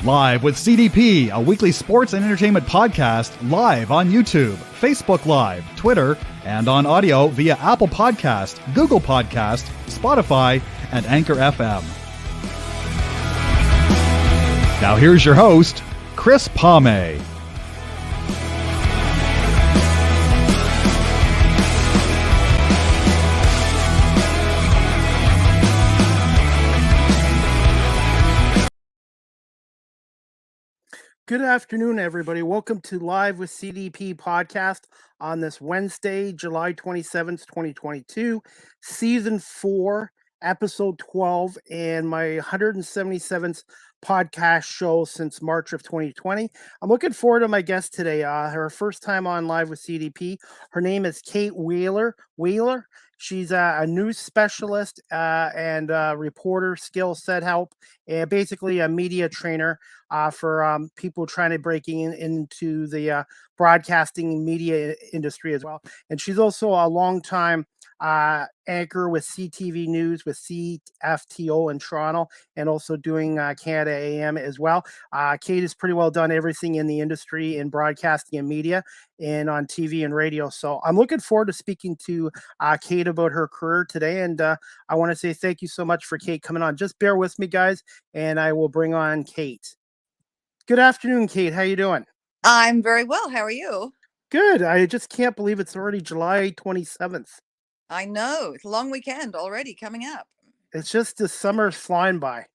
Live with CDP, a weekly sports and entertainment podcast live on YouTube, Facebook Live, Twitter, and on audio via Apple Podcast, Google Podcast, Spotify, and Anchor FM. Now here's your host, Chris Palme. Good afternoon, everybody. Welcome to Live with CDP podcast on this Wednesday, July 27th, 2022, Season 4, Episode 12, and my 177th podcast show since March of 2020. I'm looking forward to my guest today. Her first time on Live with CDP. Her name is Kate Wheeler. She's a news specialist and reporter, skill set help, and basically a media trainer for people trying to into the broadcasting media industry as well. And she's also a longtime anchor with CTV News with CFTO in Toronto, and also doing Canada AM as well. Kate has pretty well done everything in the industry in broadcasting and media and on TV and radio. So I'm looking forward to speaking to Kate about her career today. And I want to say thank you so much for Kate coming on. Just bear with me, guys, and I will bring on Kate. Good afternoon, Kate. How you doing? I'm very well. How are you? Good. I just can't believe it's already July 27th. I know. It's a long weekend already coming up. It's just the summer's flying by.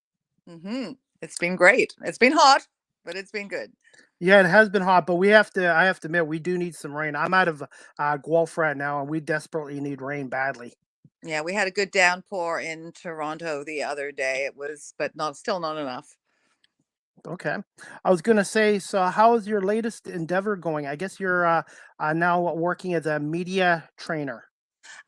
It's been great. It's been hot, but it's been good. Yeah, it has been hot, but I have to admit, we do need some rain. I'm out of Guelph right now, and we desperately need rain badly. Yeah, we had a good downpour in Toronto the other day. But still not enough. Okay. I was going to say, so how is your latest endeavor going? I guess you're now working as a media trainer.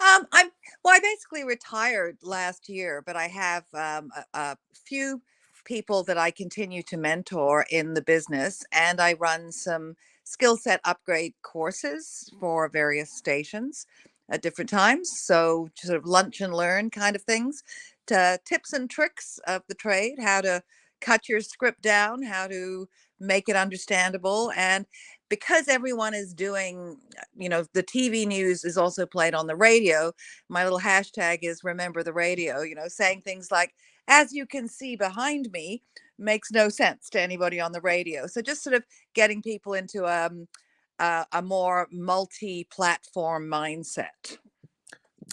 I basically retired last year, but I have a few people that I continue to mentor in the business, and I run some skill set upgrade courses for various stations at different times. So sort of lunch and learn kind of things, to tips and tricks of the trade, how to cut your script down, how to make it understandable. And because everyone is doing, the TV news is also played on the radio, my little hashtag is remember the radio, saying things like, as you can see behind me, makes no sense to anybody on the radio. So just sort of getting people into a more multi-platform mindset.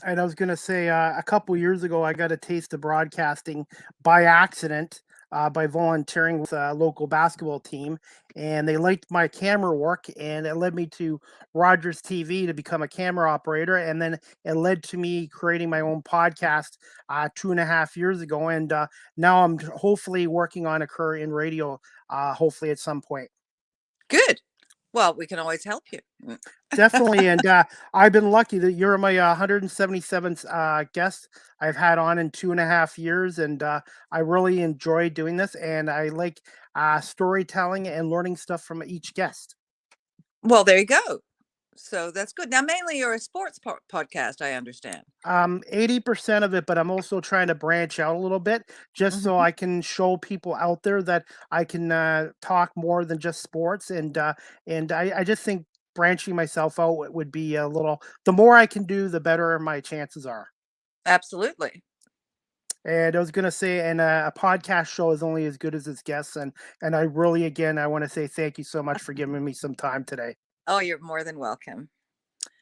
And I was going to say, a couple years ago, I got a taste of broadcasting by accident. By volunteering with a local basketball team, and they liked my camera work, and it led me to Rogers TV to become a camera operator, and then it led to me creating my own podcast 2.5 years ago, and now I'm hopefully working on a career in radio, hopefully at some point. Good. Well, we can always help you. Definitely. And I've been lucky that you're my 177th guest I've had on in 2.5 years. And I really enjoy doing this. And I like storytelling and learning stuff from each guest. Well, there you go. So that's good. Now, mainly you're a sports podcast, I understand. 80% of it, but I'm also trying to branch out a little bit just so I can show people out there that I can talk more than just sports. And I just think branching myself out would be the more I can do, the better my chances are. Absolutely. And I was going to say, and a podcast show is only as good as its guests. And I really, again, I want to say thank you so much for giving me some time today. Oh, you're more than welcome.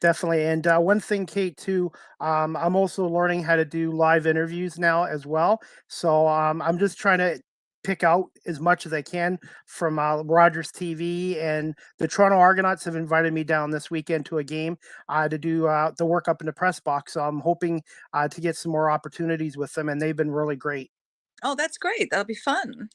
Definitely. And one thing, Kate, too, I'm also learning how to do live interviews now as well. So I'm just trying to pick out as much as I can from Rogers TV, and the Toronto Argonauts have invited me down this weekend to a game to do the work up in the press box. So I'm hoping to get some more opportunities with them, and they've been really great. Oh, that's great. That'll be fun.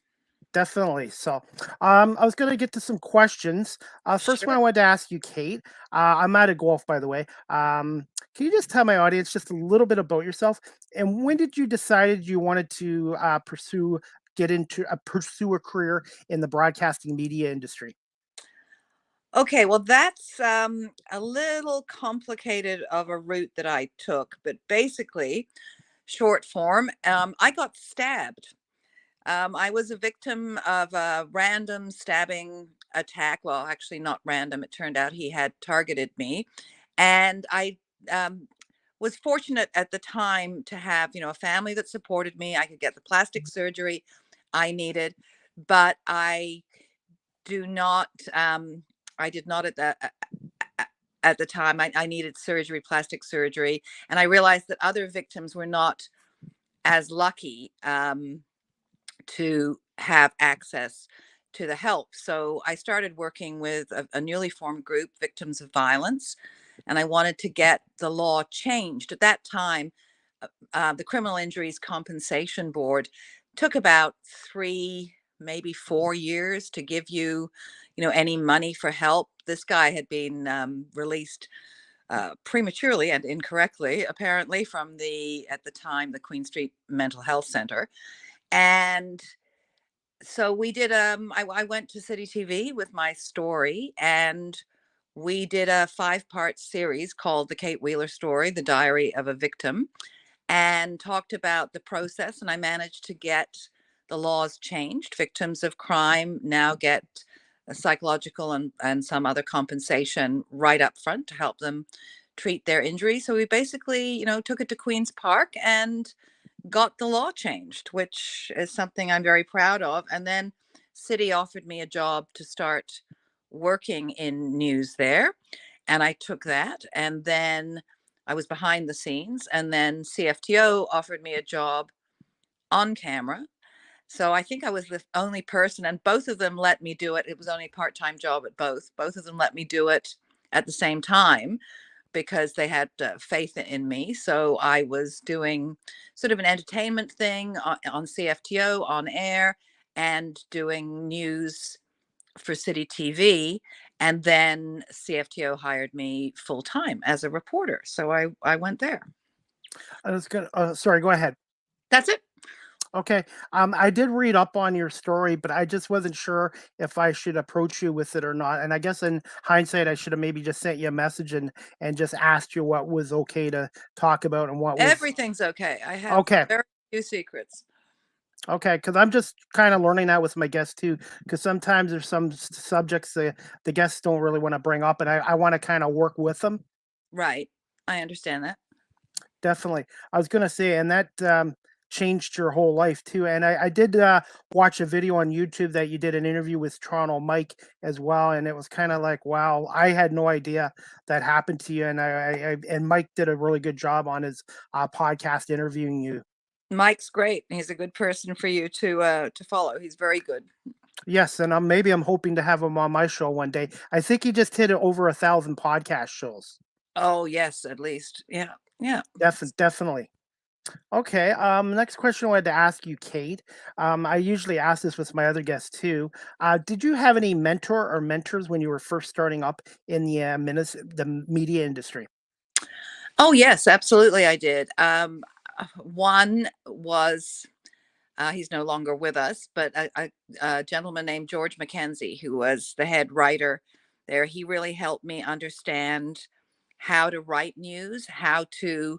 Definitely. So I was going to get to some questions. First one I wanted to ask you, Kate. I'm out of Guelph, by the way. Can you just tell my audience just a little bit about yourself? And when did you decide you wanted to pursue a career in the broadcasting media industry? Okay, well, that's a little complicated of a route that I took. But basically, short form, I got stabbed I was a victim of a random stabbing attack. Well, actually, not random. It turned out he had targeted me. And I was fortunate at the time to have, a family that supported me. I could get the plastic surgery I needed, but do not, I did not at the time. I needed surgery, plastic surgery. And I realized that other victims were not as lucky. To have access to the help. So I started working with a newly formed group, Victims of Violence, and I wanted to get the law changed. At that time, the Criminal Injuries Compensation Board took about 3, maybe 4 years to give you, any money for help. This guy had been released prematurely and incorrectly, apparently, from at the time, the Queen Street Mental Health Center. And so we did I went to CityTV with my story, and we did a 5-part series called The Kate Wheeler Story, The Diary of a Victim, and talked about the process. And I managed to get the laws changed. Victims of crime now get a psychological and some other compensation right up front to help them treat their injuries. So we basically, took it to Queen's Park and got the law changed, which is something I'm very proud of. And then City offered me a job to start working in news there. And I took that. And then I was behind the scenes. And then CFTO offered me a job on camera. So I think I was the only person, and both of them let me do it. It was only a part-time job at both. Both of them let me do it at the same time because they had faith in me. So I was doing sort of an entertainment thing on CFTO on air and doing news for City TV. And then CFTO hired me full time as a reporter. So I went there. I was gonna. Sorry, go ahead. That's it. Okay. I did read up on your story, but I just wasn't sure if I should approach you with it or not. And I guess in hindsight, I should have maybe just sent you a message and just asked you what was okay to talk about and what was Everything's okay. I have okay. very few secrets. Okay, because I'm just kind of learning that with my guests too. Because sometimes there's some subjects the guests don't really want to bring up, and I want to kind of work with them. Right. I understand that. Definitely. I was gonna say, and that changed your whole life too. And I did watch a video on YouTube that you did an interview with Toronto Mike as well, and it was kind of like, wow, I had no idea that happened to you. And and Mike did a really good job on his podcast interviewing you. Mike's great. He's a good person for you to follow. He's very good. Yes, and maybe I'm hoping to have him on my show one day. I think he just hit over 1,000 podcast shows. Oh yes, at least. Yeah. Yeah. Definitely. Okay. Next question I wanted to ask you, Kate. I usually ask this with my other guests too. Did you have any mentor or mentors when you were first starting up in the media industry? Oh yes, absolutely I did. One was he's no longer with us, but a gentleman named George McKenzie, who was the head writer there. He really helped me understand how to write news, how to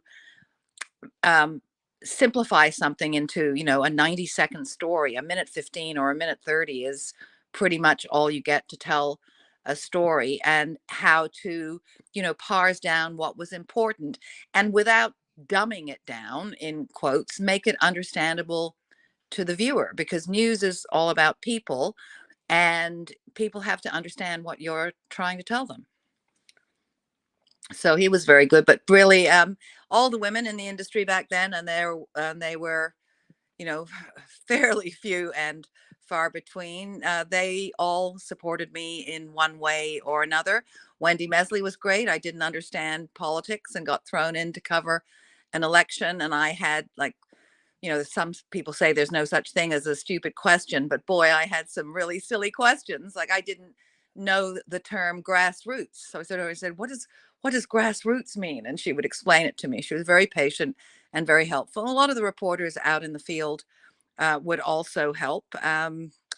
um, simplify something into, a 90-second story. A minute 15 or a minute 30 is pretty much all you get to tell a story, and how to, parse down what was important, and without dumbing it down, in quotes, make it understandable to the viewer, because news is all about people, and people have to understand what you're trying to tell them. So he was very good. But really, all the women in the industry back then, and they were, fairly few and far between, they all supported me in one way or another. Wendy Mesley was great. I didn't understand politics and got thrown in to cover an election, and I had, like, some people say there's no such thing as a stupid question, but boy, I had some really silly questions. Like, I didn't know the term grassroots. So I said, what does grassroots mean? And she would explain it to me. She was very patient and very helpful. A lot of the reporters out in the field would also help. I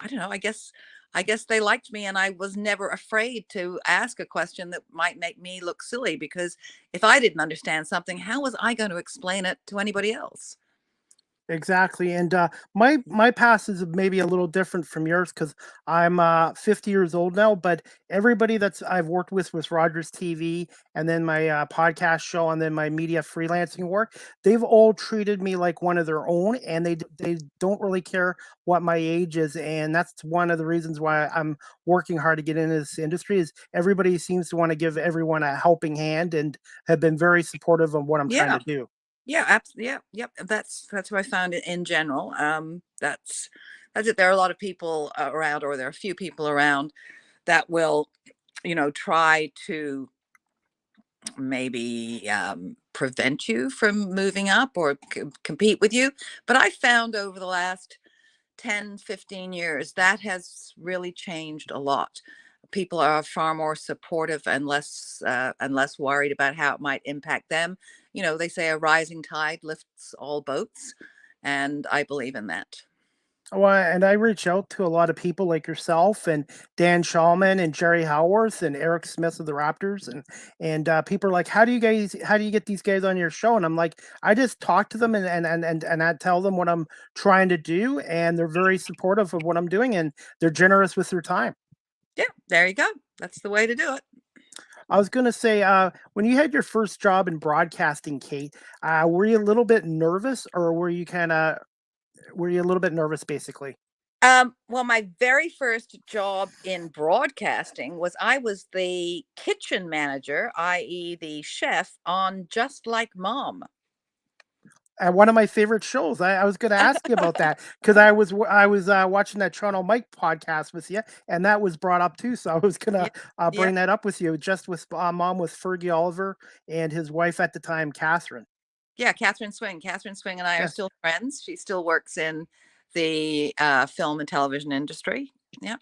don't know. I guess they liked me, and I was never afraid to ask a question that might make me look silly, because if I didn't understand something, how was I going to explain it to anybody else? Exactly, and my past is maybe a little different from yours because I'm 50 years old now. But everybody that's I've worked with Rogers TV, and then my podcast show, and then my media freelancing work, they've all treated me like one of their own, and they don't really care what my age is, and that's one of the reasons why I'm working hard to get into this industry. Is everybody seems to want to give everyone a helping hand, and have been very supportive of what I'm trying Yeah. to do. Yeah, absolutely. Yeah, yep. That's what I found in general. That's it. There are a lot of people around, or there are a few people around that will, try to maybe prevent you from moving up or compete with you. But I found over the last 10, 15 years that has really changed a lot. People are far more supportive and less worried about how it might impact them. They say a rising tide lifts all boats, and I believe in that. Well, and I reach out to a lot of people like yourself and Dan Shulman and Jerry Howarth and Eric Smith of the Raptors, and people are like, how do you get these guys on your show? And I'm like, I just talk to them, and I tell them what I'm trying to do, and they're very supportive of what I'm doing, and they're generous with their time. Yeah, there you go. That's the way to do it. I was gonna say, when you had your first job in broadcasting, Kate, were you a little bit nervous, or were you a little bit nervous, basically? Well, my very first job in broadcasting was I was the kitchen manager, i.e., the chef on Just Like Mom. One of my favorite shows. I was going to ask you about that because I was watching that Toronto Mike podcast with you, and that was brought up too. So I was going Yeah, to yeah, bring that up with you. Just with mom with Fergie Oliver and his wife at the time, Catherine. yeah. Catherine Swing. Catherine Swing and I are Yes. still friends. She still works in the film and television industry. Yeah,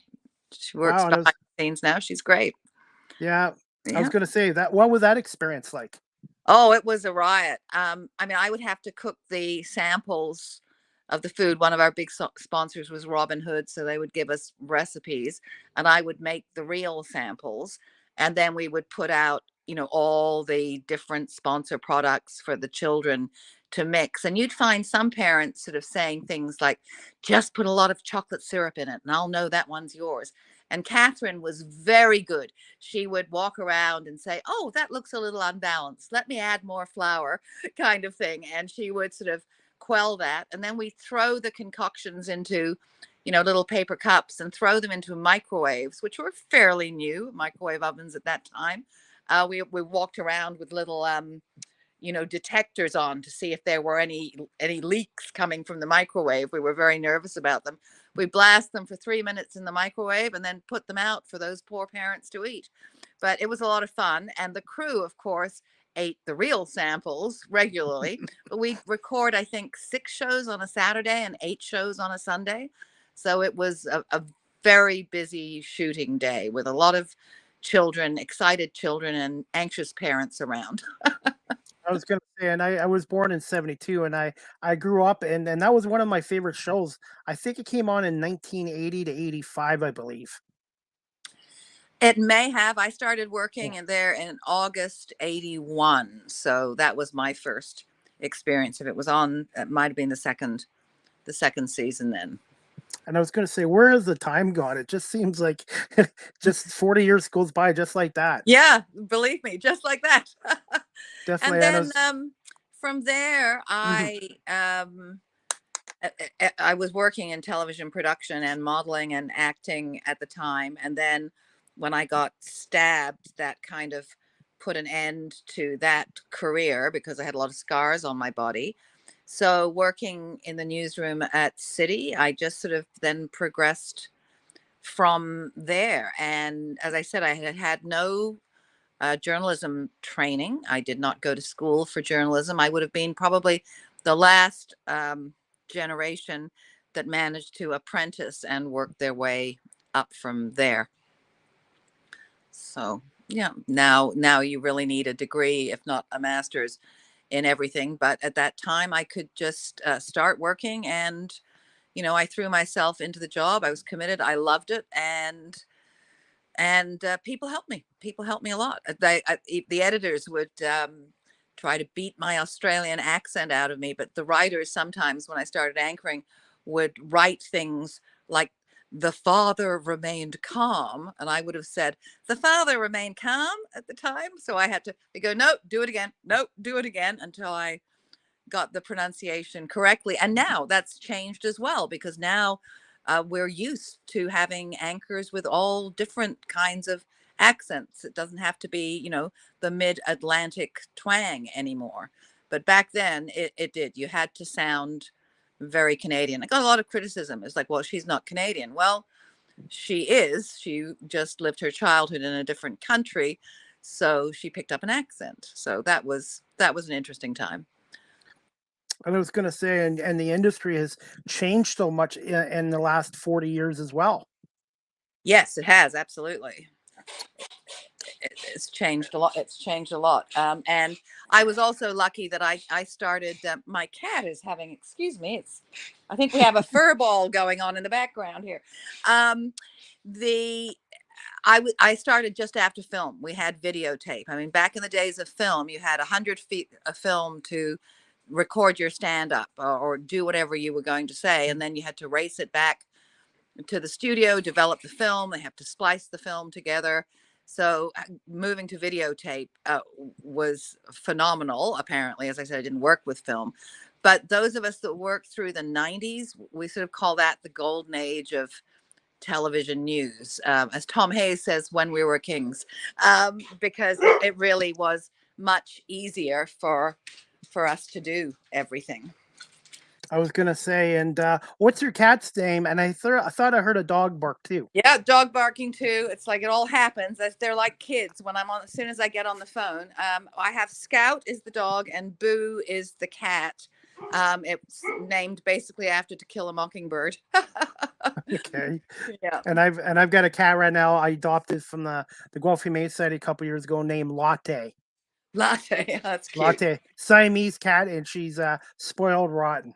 she works Wow. And it behind was, the scenes now. She's great. yeah. I was Yeah. going to say that. What was that experience like? Oh, it was a riot. I mean, I would have to cook the samples of the food. One of our big sponsors was Robin Hood, so they would give us recipes, and I would make the real samples, and then we would put out, all the different sponsor products for the children to mix. And you'd find some parents sort of saying things like, "Just put a lot of chocolate syrup in it, and I'll know that one's yours." And Catherine was very good. She would walk around and say, "Oh, that looks a little unbalanced. Let me add more flour," kind of thing. And she would sort of quell that. And then we throw the concoctions into, little paper cups and throw them into microwaves, which were fairly new, microwave ovens at that time. We walked around with little detectors on to see if there were any leaks coming from the microwave. We were very nervous about them. We blast them for 3 minutes in the microwave and then put them out for those poor parents to eat. But it was a lot of fun, and the crew, of course, ate the real samples regularly. But we record, I think, 6 shows on a Saturday and 8 shows on a Sunday. So it was a very busy shooting day with a lot of children, excited children, and anxious parents around. I was gonna say, and I was born in '72, and I grew up, and that was one of my favorite shows. I think it came on in 1980 to '85, I believe. It may have. I started Yeah. working in there in August '81, so that was my first experience. If it was on, it might have been the second season then. And I was gonna say, where has the time gone? It just seems like just 40 years goes by just like that. Yeah, believe me, just like that. And Definitely, and I then was from there, mhm. I was working in television production and modeling and acting at the time. And then when I got stabbed, that kind of put an end to that career because I had a lot of scars on my body. So, working in the newsroom at City, I just sort of then progressed from there. And as I said, I had had no journalism training. I did not go to school for journalism. I would have been probably the last generation that managed to apprentice and work their way up from there. So yeah, now you really need a degree, if not a master's, in everything. But at that time, I could just start working, and I threw myself into the job. I was committed. I loved it, and people helped me. People helped me a lot. The editors would try to beat my Australian accent out of me. But the writers sometimes, when I started anchoring, would write things like, the father remained calm. And I would have said, the father remained calm at the time. So I had to go, no, do it again. No, do it again, until I got the pronunciation correctly. And now that's changed as well, because now we're used to having anchors with all different kinds of accents. It doesn't have to be, the mid-Atlantic twang anymore. But back then it did. You had to sound very Canadian. I got a lot of criticism. It's like, well, she's not Canadian. Well, she is. She just lived her childhood in a different country, so she picked up an accent. So that was an interesting time. And I was going to say, and the industry has changed so much in the last 40 years as well. Yes, it has. Absolutely. It's changed a lot. It's changed a lot. And I was also lucky that I started, my cat is having, excuse me, I think we have a fur ball going on in the background here. I started just after film. We had videotape. I mean, back in the days of film, you had 100 feet of film to record your stand-up or do whatever you were going to say. And then you had to race it back to the studio, develop the film. They have to splice the film together. So moving to videotape was phenomenal. Apparently, as I said, I didn't work with film. But those of us that worked through the 90s, we sort of call that the golden age of television news. As Tom Hayes says, when we were kings, because it really was much easier for us to do everything. I was gonna say, and what's your cat's name? And I thought I heard a dog bark too. Yeah, dog barking too. It's like it all happens. They're like kids when as soon as I get on the phone. I have Scout is the dog and Boo is the cat. It's named basically after To Kill a Mockingbird. Okay. Yeah. And I've got a cat right now. I adopted from the Guelph Humane Society a couple years ago, named Latte. Latte, that's cute. Latte, Siamese cat, and she's spoiled rotten.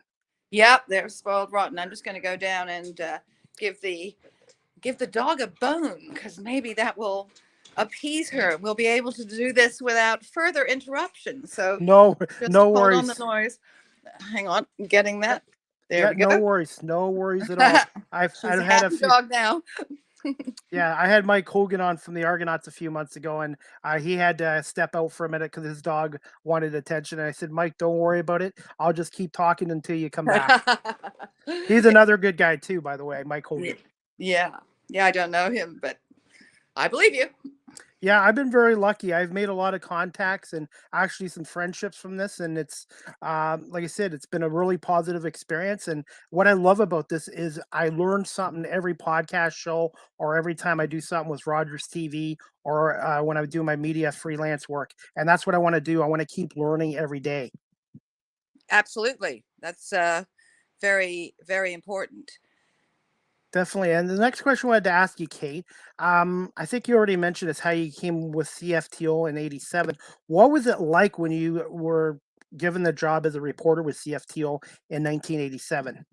Yep, they're spoiled rotten. I'm just going to go down and give the dog a bone, because maybe that will appease her. We'll be able to do this without further interruption. So no hold worries. on the noise. Hang on, I'm getting that. There we go. No worries at all. I've had a few dog now. Yeah, I had Mike Hogan on from the Argonauts a few months ago, and he had to step out for a minute because his dog wanted attention. And I said, Mike, don't worry about it. I'll just keep talking until you come back. He's another good guy too, by the way, Mike Hogan. Yeah, I don't know him, but I believe you. Yeah, I've been very lucky. I've made a lot of contacts and actually some friendships from this. And it's, like I said, it's been a really positive experience. And what I love about this is I learn something every podcast show or every time I do something with Rogers TV or when I do my media freelance work. And that's what I want to do. I want to keep learning every day. Absolutely. That's very, very important. Definitely. And the next question I wanted to ask you, Kate, I think you already mentioned is how you came with CFTO in '87. What was it like when you were given the job as a reporter with CFTO in 1987?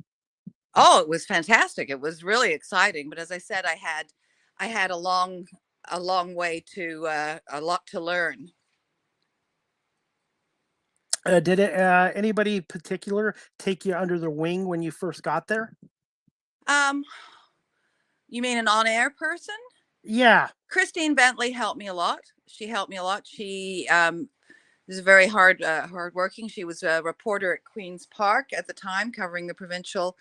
Oh, it was fantastic. It was really exciting. But as I said, I had a long way to a lot to learn. Did anybody particular take you under the wing when you first got there? You mean an on-air person? Yeah. Christine Bentley helped me a lot. She helped me a lot. She was very hardworking. She was a reporter at Queen's Park at the time, covering the provincial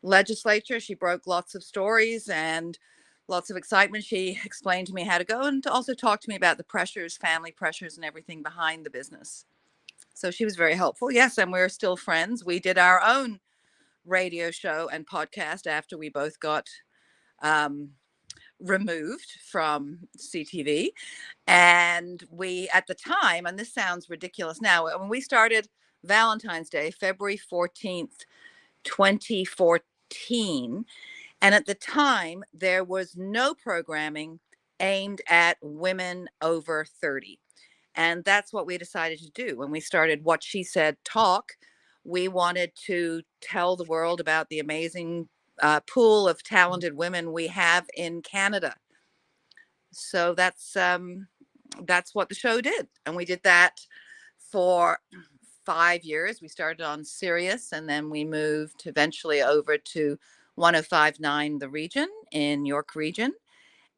legislature. She broke lots of stories and lots of excitement. She explained to me how to go and to also talk to me about the pressures, family pressures, and everything behind the business. So she was very helpful. Yes, and we're still friends. We did our own radio show and podcast after we both got removed from CTV. And we, at the time, and this sounds ridiculous now, when we started Valentine's Day, February 14th, 2014, and at the time, there was no programming aimed at women over 30. And that's what we decided to do when we started What She Said Talk. We wanted to tell the world about the amazing pool of talented women we have in Canada. So that's what the show did. And we did that for 5 years. We started on Sirius, and then we moved eventually over to 105.9 The Region in York Region.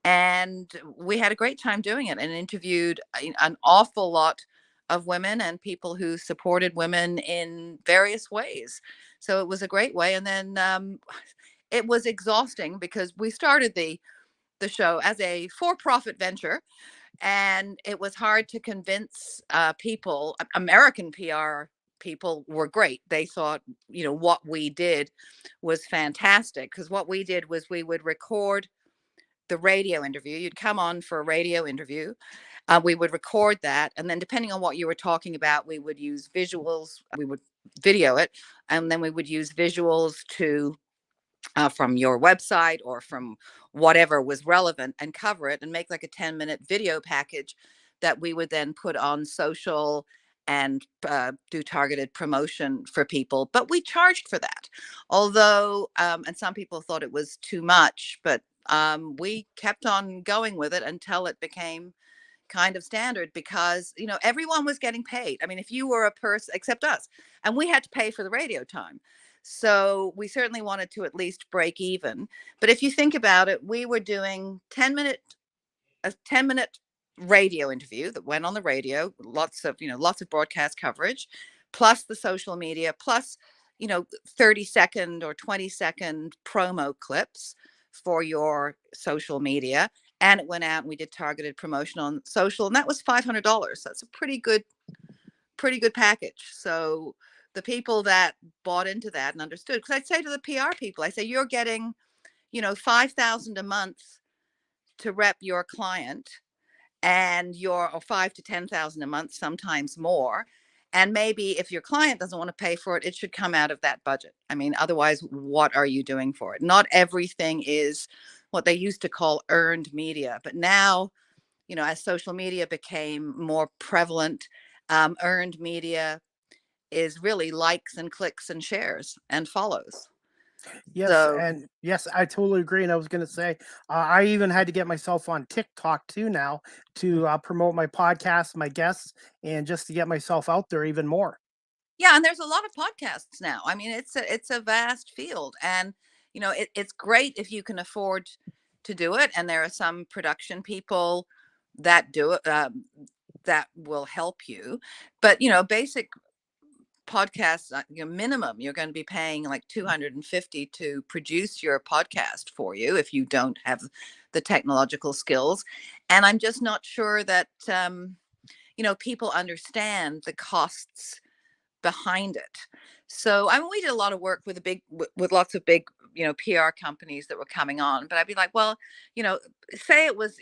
And we had a great time doing it and interviewed an awful lot of women and people who supported women in various ways. So it was a great way. And then it was exhausting because we started the show as a for-profit venture, and it was hard to convince people. American PR people were great. They thought, what we did was fantastic, because what we did was we would record the radio interview. You'd come on for a radio interview. We would record that. And then depending on what you were talking about, we would use visuals. We would video it. And then we would use visuals to from your website or from whatever was relevant and cover it and make like a 10-minute video package that we would then put on social and do targeted promotion for people. But we charged for that, although, and some people thought it was too much, but we kept on going with it until it became kind of standard, because everyone was getting paid. I mean, if you were a person, except us, and we had to pay for the radio time, so we certainly wanted to at least break even. But if you think about it, we were doing a 10-minute radio interview that went on the radio, lots of broadcast coverage, plus the social media, plus 30-second or 20-second promo clips for your social media. And it went out and we did targeted promotion on social, and that was $500. That's a pretty good package. So the people that bought into that and understood, because I'd say to the PR people, I say, you're getting, $5,000 a month to rep your client, and or 5 to 10,000 a month, sometimes more. And maybe if your client doesn't want to pay for it, it should come out of that budget. I mean, otherwise, what are you doing for it? Not everything is what they used to call earned media. But now, as social media became more prevalent, earned media is really likes and clicks and shares and follows. Yes, So and yes, I totally agree. And I was going to say, I even had to get myself on TikTok too now to promote my podcast, my guests, and just to get myself out there even more. yeah, and there's a lot of podcasts now. I mean, it's a vast field, and it's great if you can afford to do it. And there are some production people that do it, that will help you. But basic podcasts, minimum, you're going to be paying like $250 to produce your podcast for you if you don't have the technological skills. And I'm just not sure that people understand the costs behind it. So I mean, we did a lot of work with lots of big PR companies that were coming on, but I'd be like, well, say it was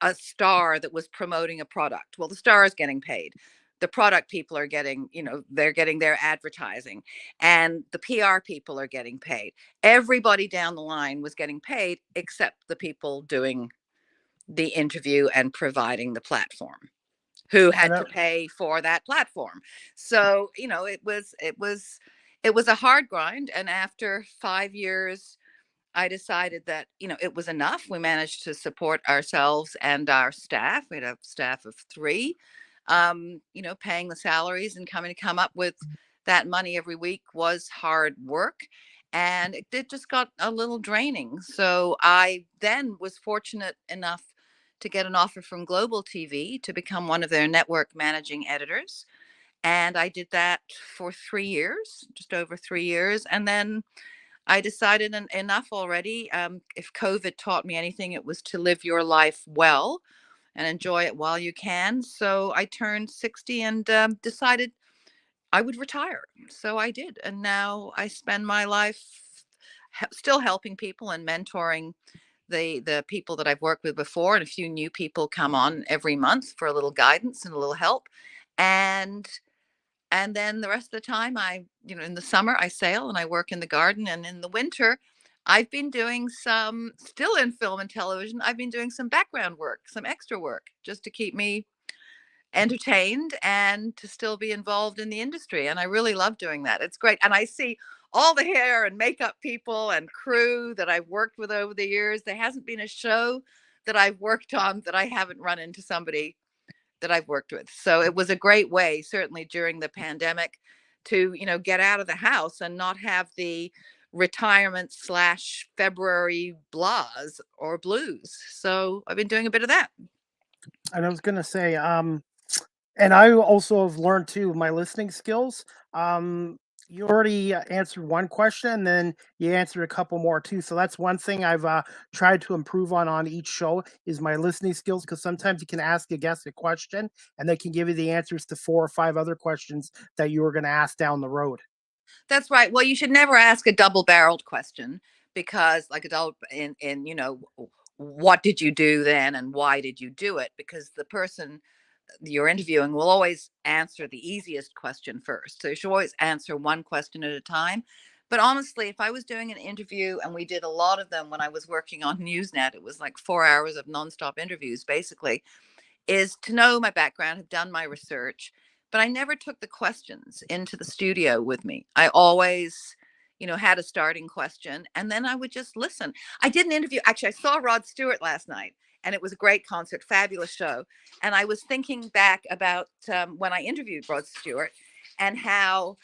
a star that was promoting a product. Well, the star is getting paid. The product people are getting, they're getting their advertising, and the PR people are getting paid. Everybody down the line was getting paid except the people doing the interview and providing the platform, who And had to pay for that platform. So, it was a hard grind. And after 5 years, I decided that, it was enough. We managed to support ourselves and our staff. We had a staff of 3, paying the salaries and come up with that money every week was hard work. And it just got a little draining. So I then was fortunate enough to get an offer from Global TV to become one of their network managing editors. And I did that for 3 years, just over 3 years. And then I decided enough already. If COVID taught me anything, it was to live your life well and enjoy it while you can. So I turned 60 and decided I would retire. So I did. And now I spend my life still helping people and mentoring the people that I've worked with before. And a few new people come on every month for a little guidance and a little help. And then the rest of the time, in the summer, I sail and I work in the garden. And in the winter, I've been doing still in film and television, I've been doing some background work, some extra work, just to keep me entertained and to still be involved in the industry. And I really love doing that. It's great. And I see all the hair and makeup people and crew that I've worked with over the years. There hasn't been a show that I've worked on that I haven't run into somebody that I've worked with. So it was a great way, certainly during the pandemic, to, get out of the house and not have the retirement/February blahs or blues. So I've been doing a bit of that. And I was gonna say, and I also have learned too my listening skills. You already answered one question, and then you answered a couple more too. So that's one thing I've tried to improve on each show is my listening skills. Because sometimes you can ask a guest a question, and they can give you the answers to 4 or 5 other questions that you were going to ask down the road. That's right. Well, you should never ask a double-barreled question, because like what did you do then and why did you do it? Because the person you're interviewing will always answer the easiest question first. So you should always answer one question at a time. But honestly, if I was doing an interview, and we did a lot of them when I was working on Newsnet, it was like 4 hours of nonstop interviews, basically, is to know my background, have done my research, but I never took the questions into the studio with me. I always, had a starting question, and then I would just listen. I did an interview. Actually, I saw Rod Stewart last night, and it was a great concert, fabulous show. And I was thinking back about when I interviewed Rod Stewart, and how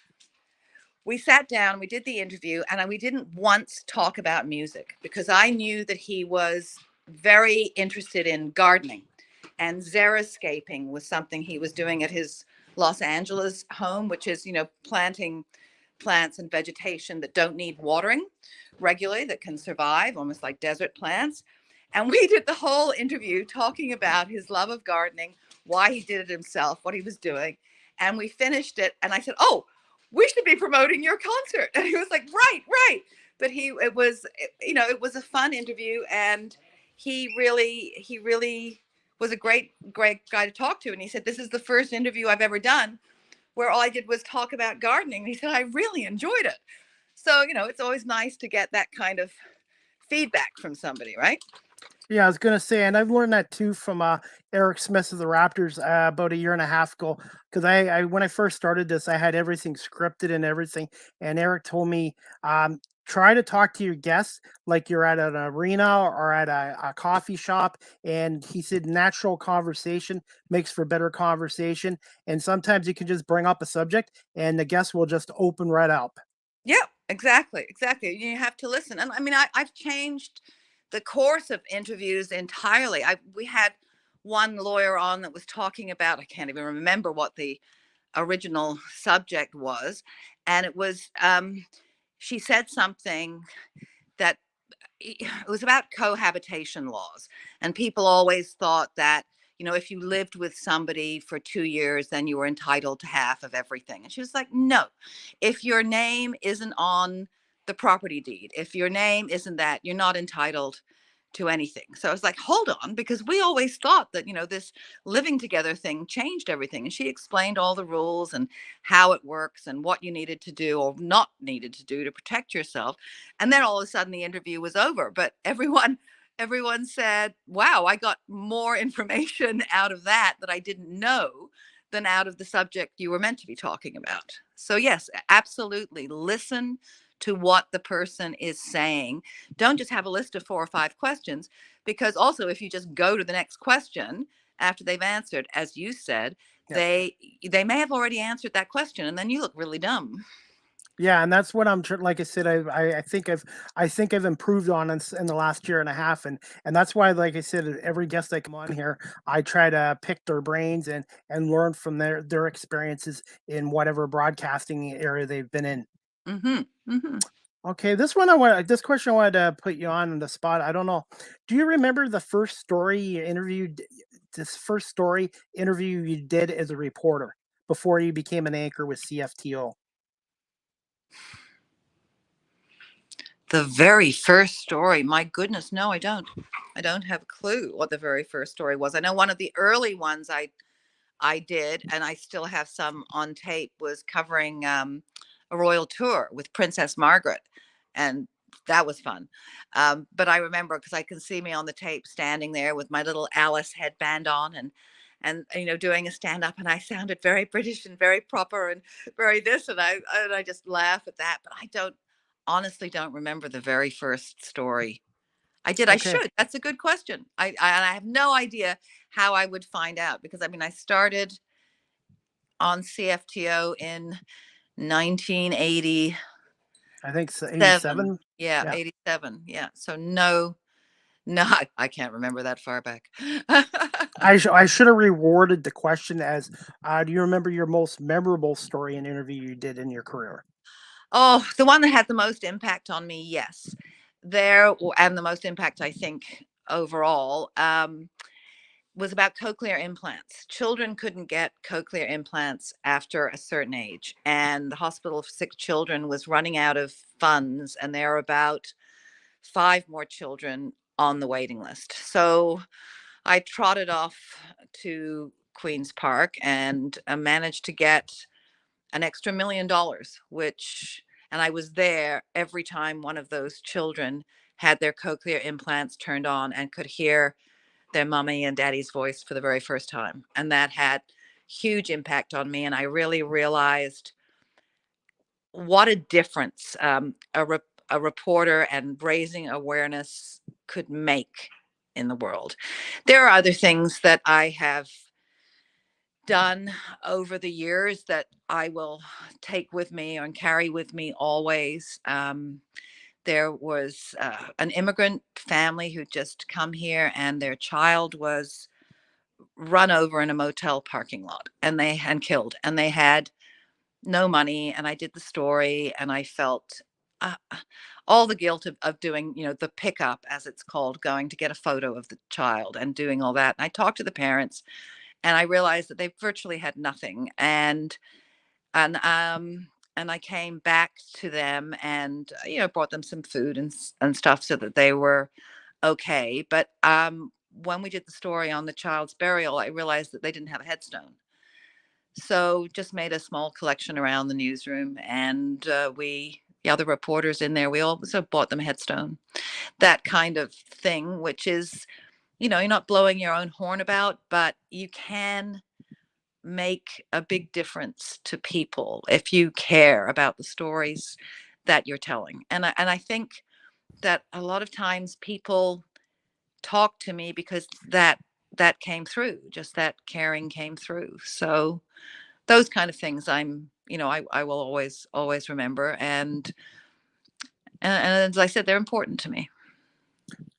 we sat down, we did the interview, and we didn't once talk about music, because I knew that he was very interested in gardening, and xeriscaping was something he was doing at his Los Angeles home, which is, planting plants and vegetation that don't need watering regularly, that can survive almost like desert plants. And we did the whole interview talking about his love of gardening, why he did it himself, what he was doing. And we finished it, and I said, "Oh, we should be promoting your concert." And he was like, "Right, right." But it was, it was a fun interview, and he really was a great, great guy to talk to. And he said, "This is the first interview I've ever done where all I did was talk about gardening." And he said, "I really enjoyed it." So, it's always nice to get that kind of feedback from somebody, right? Yeah, I was gonna say, and I've learned that too from Eric Smith of the Raptors about a year and a half ago. Because I when I first started this, I had everything scripted and everything, and Eric told me, try to talk to your guests like you're at an arena or at a coffee shop. And he said natural conversation makes for better conversation, and sometimes you can just bring up a subject, and the guest will just open right up. Yeah, exactly, exactly. You have to listen. And I mean, I've changed the course of interviews entirely. We had one lawyer on that was talking about, I can't even remember what the original subject was. And it was, she said something that it was about cohabitation laws. And people always thought that, if you lived with somebody for 2 years, then you were entitled to half of everything. And she was like, "No, if your name isn't on the property deed, if your name isn't that, you're not entitled to anything." So I was like, "Hold on," because we always thought that, this living together thing changed everything. And she explained all the rules and how it works and what you needed to do or not needed to do to protect yourself. And then all of a sudden the interview was over. But everyone said, "Wow, I got more information out of that I didn't know than out of the subject you were meant to be talking about." So yes, absolutely. Listen to what the person is saying. Don't just have a list of 4 or 5 questions, because also if you just go to the next question after they've answered, as you said, Yeah. they may have already answered that question, and then you look really dumb. Yeah, and that's what like I said, I think I've improved on in the last year and a half, and that's why, like I said, every guest I come on here, I try to pick their brains and learn from their experiences in whatever broadcasting area they've been in. Mm-hmm. Mm-hmm. Okay, this question I wanted to put you on the spot. I don't know. Do you remember the first story you interviewed? This first story interview you did as a reporter before you became an anchor with CFTO? The very first story. My goodness, no, I don't. I don't have a clue what the very first story was. I know one of the early ones I did, and I still have some on tape, was covering a royal tour with Princess Margaret, and that was fun. But I remember, because I can see me on the tape standing there with my little Alice headband on, and doing a stand up, and I sounded very British and very proper and very this, and I just laugh at that. But I don't honestly don't remember the very first story I did. I Okay. should. That's a good question. I have no idea how I would find out, because I mean, I started on CFTO in 1987. I think so, 87. Yeah, Yeah. 87. Yeah. So no, no, I can't remember that far back. I should have rewarded the question as, do you remember your most memorable story and interview you did in your career? Oh, the one that had the most impact on me, yes. And the most impact, I think, overall, was about cochlear implants. Children couldn't get cochlear implants after a certain age, and the Hospital for Sick Children was running out of funds, and there are about 5 more children on the waiting list. So I trotted off to Queen's Park and managed to get an extra $1 million, and I was there every time one of those children had their cochlear implants turned on and could hear their mommy and daddy's voice for the very first time. And that had huge impact on me. And I really realized what a difference a reporter and raising awareness could make in the world. There are other things that I have done over the years that I will take with me and carry with me always. There was an immigrant family who just come here, and their child was run over in a motel parking lot and killed, and they had no money. And I did the story, and I felt uh, all the guilt of doing, the pickup, as it's called, going to get a photo of the child and doing all that. And I talked to the parents, and I realized that they virtually had nothing. And I came back to them and brought them some food and stuff so that they were okay. But when we did the story on the child's burial, I realized that they didn't have a headstone. So just made a small collection around the newsroom, and the other reporters in there, we also bought them a headstone. That kind of thing, which is, you're not blowing your own horn about, but you can make a big difference to people if you care about the stories that you're telling. And I think that a lot of times people talk to me because that came through, just that caring came through. So those kind of things I will always remember, and as I said, they're important to me.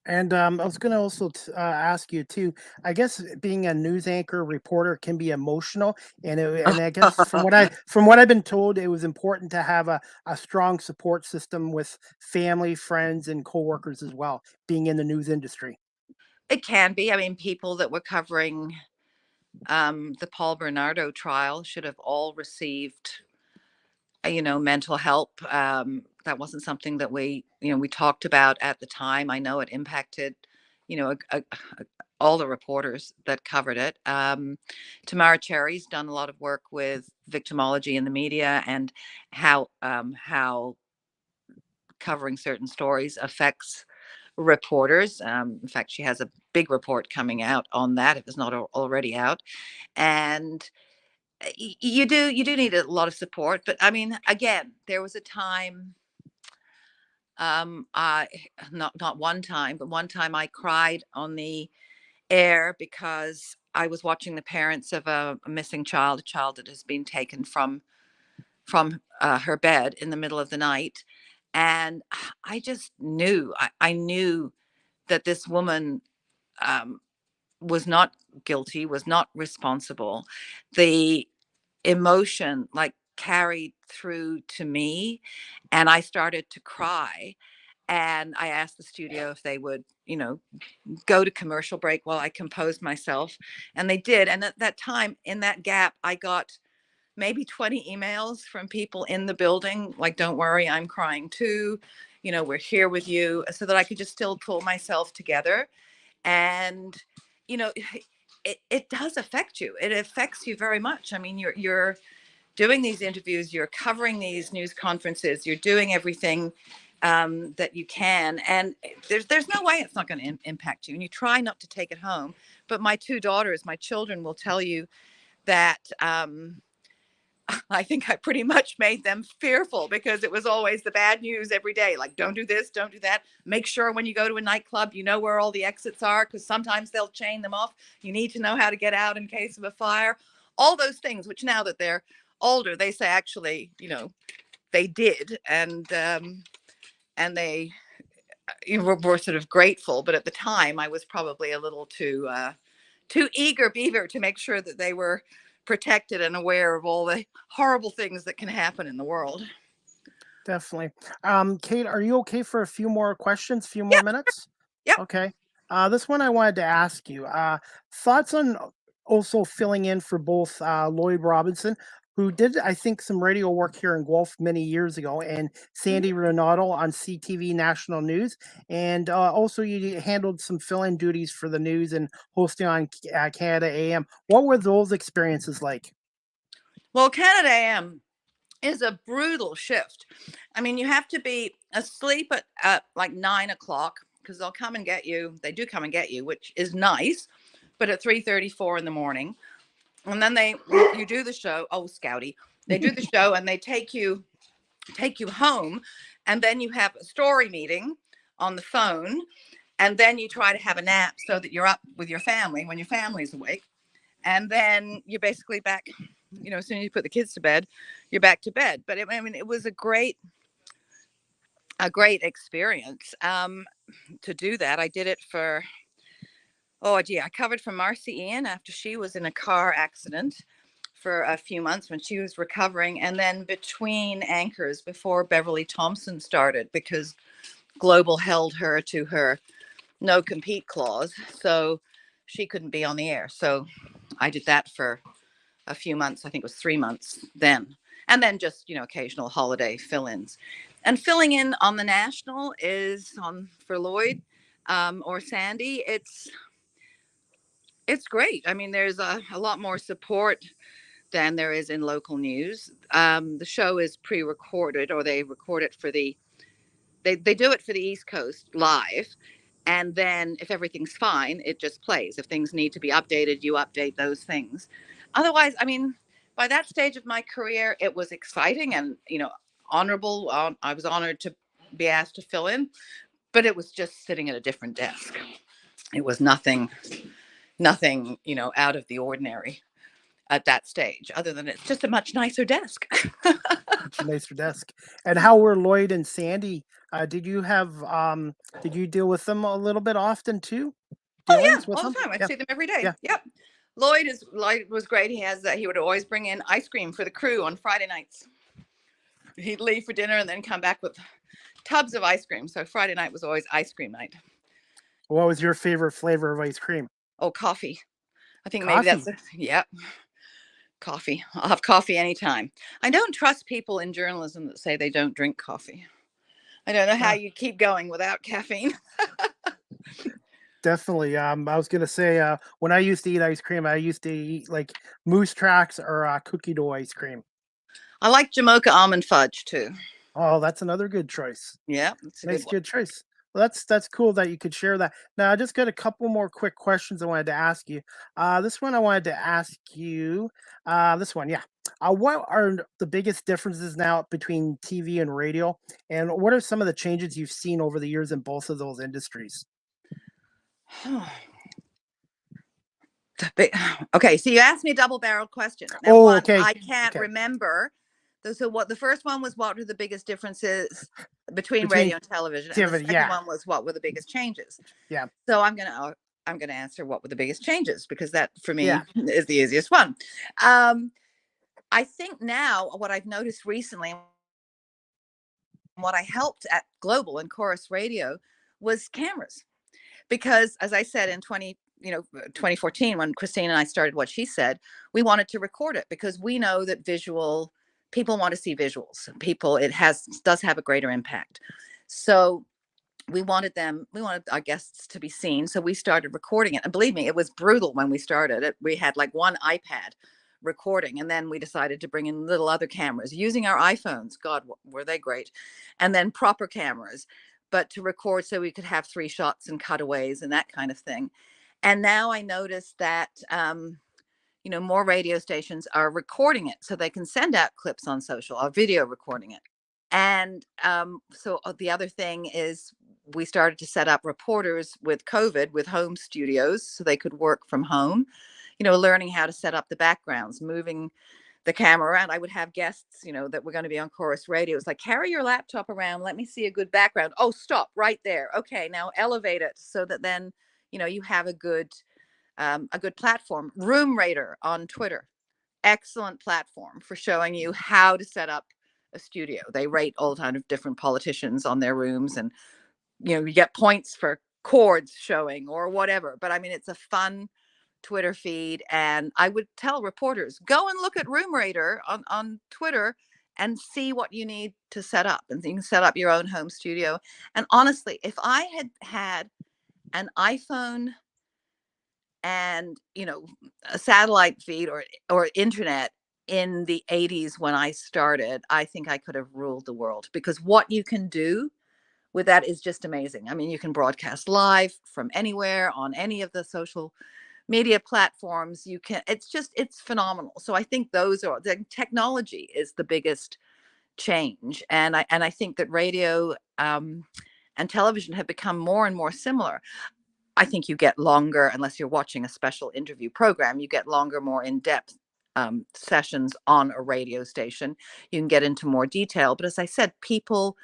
And I was going to also ask you too. I guess being a news anchor reporter can be emotional, and I guess from what I've been told, it was important to have a strong support system with family, friends, and coworkers as well. Being in the news industry. It can be. I mean, people that were covering the Paul Rinaldo trial should have all received mental help. That wasn't something that we talked about at the time. I know it impacted all the reporters that covered it. Tamara Cherry's done a lot of work with victimology in the media, and how covering certain stories affects reporters. In fact, she has a big report coming out on that, if it's not already out. And you do need a lot of support. But I mean, again, there was a time, I not one time, but one time I cried on the air because I was watching the parents of a missing child, a child that has been taken from her bed in the middle of the night. And I just knew, I knew that this woman was not guilty, was not responsible. The emotion carried through to me, and I started to cry. And I asked the studio if they would, go to commercial break while I composed myself. And they did. And at that time, in that gap, I got maybe 20 emails from people in the building, like, don't worry, I'm crying too. We're here with you, so that I could just still pull myself together. And, you know, it does affect you. It affects you very much. I mean, you're doing these interviews, you're covering these news conferences, you're doing everything that you can, and there's no way it's not going to impact you. And you try not to take it home. But my 2 daughters, my children, will tell you that I think I pretty much made them fearful, because it was always the bad news every day. Like, don't do this, don't do that. Make sure when you go to a nightclub, you know where all the exits are, because sometimes they'll chain them off. You need to know how to get out in case of a fire. All those things, which now that they're older, they say actually, they did. And they were sort of grateful. But at the time, I was probably a little too eager beaver to make sure that they were protected and aware of all the horrible things that can happen in the world. Definitely. Kate, are you okay for a few more questions, few more Yep. minutes? Yep. Okay. This one I wanted to ask you. Thoughts on also filling in for both Lloyd Robertson, who did, I think, some radio work here in Guelph many years ago, and Sandie Rinaldo on CTV National News. And also you handled some fill-in duties for the news and hosting on Canada AM. What were those experiences like? Well, Canada AM is a brutal shift. I mean, you have to be asleep at like 9 o'clock, because they'll come and get you. They do come and get you, which is nice, but at 3:34 in the morning. And then you do the show. Oh, Scouty. They do the show and they take you home, and then you have a story meeting on the phone, and then you try to have a nap so that you're up with your family when your family's awake. And then you're basically back, as soon as you put the kids to bed, you're back to bed. But it was a great experience to do that. I did it for, I covered for Marcy Ian after she was in a car accident for a few months when she was recovering, and then between anchors before Beverly Thompson started, because Global held her to her no compete clause, so she couldn't be on the air. So I did that for a few months. I think it was 3 months then. And then just, occasional holiday fill-ins. And filling in on the national is for Lloyd or Sandie. It's great. I mean, there's a lot more support than there is in local news. The show is pre-recorded, or they record it for they do it for the East Coast live. And then if everything's fine, it just plays. If things need to be updated, you update those things. Otherwise, I mean, by that stage of my career, it was exciting and, honorable. I was honored to be asked to fill in, but it was just sitting at a different desk. It was nothing, out of the ordinary at that stage, other than it's just a much nicer desk. Nicer desk. And how were Lloyd and Sandie? Did you deal with them a little bit often too? Dealings with All them? the time. I Yeah. see them every day. Yeah. Yep. Lloyd was great. He would always bring in ice cream for the crew on Friday nights. He'd leave for dinner and then come back with tubs of ice cream. So Friday night was always ice cream night. What was your favorite flavor of ice cream? Oh, coffee. I think Coffee? maybe coffee. I'll have coffee anytime. I don't trust people in journalism that say they don't drink coffee. I don't know how you keep going without caffeine. Definitely. I was gonna say, when I used to eat ice cream, I used to eat like Moose Tracks or cookie dough ice cream. I like Jamocha almond fudge too. Oh, that's another good choice. Yeah, it's a Nice, good one. good choice. Well, that's cool that you could share that. Now, I just got a couple more quick questions I wanted to ask you. This one I wanted to ask you. This one, yeah. What are the biggest differences now between TV and radio, and what are some of the changes you've seen over the years in both of those industries? Okay, so you asked me a double-barreled question. Now, Oh, okay. I can't Okay. remember. So the first one was, what were the biggest differences between Between radio and television? And the second yeah. one was, what were the biggest changes? Yeah. So I'm gonna answer what were the biggest changes, because that for me Yeah. is the easiest one. I think now what I've noticed recently, what I helped at Global and Chorus Radio, was cameras. Because as I said in 2014, when Christine and I started What She Said, we wanted to record it because we know that people want to see visuals. Does have a greater impact. So we wanted our guests to be seen. So we started recording it. And believe me, it was brutal when we started it. We had like one iPad recording, and then we decided to bring in little other cameras using our iPhones. God, were they great. And then proper cameras, but to record so we could have 3 shots and cutaways and that kind of thing. And now I noticed that more radio stations are recording it so they can send out clips on social or video recording it. And so the other thing is we started to set up reporters with COVID with home studios so they could work from home, learning how to set up the backgrounds, moving the camera around. I would have guests, that were going to be on Chorus Radio. It's like, carry your laptop around. Let me see a good background. Oh, stop right there. Okay, now elevate it so that then, you have a good platform. Room Rater on Twitter, excellent platform for showing you how to set up a studio. They rate all kind of different politicians on their rooms, and you get points for cords showing or whatever. But I mean, it's a fun Twitter feed, and I would tell reporters, go and look at Room Rater on Twitter and see what you need to set up, and you can set up your own home studio. And honestly, if I had had an iPhone and a satellite feed or internet in the 80s when I started, I think I could have ruled the world, because what you can do with that is just amazing. I mean, you can broadcast live from anywhere on any of the social media platforms. It's phenomenal. So I think the technology is the biggest change. And I think that radio and television have become more and more similar. I think you get longer, unless you're watching a special interview program, you get longer, more in-depth sessions on a radio station. You can get into more detail. But as I said, people,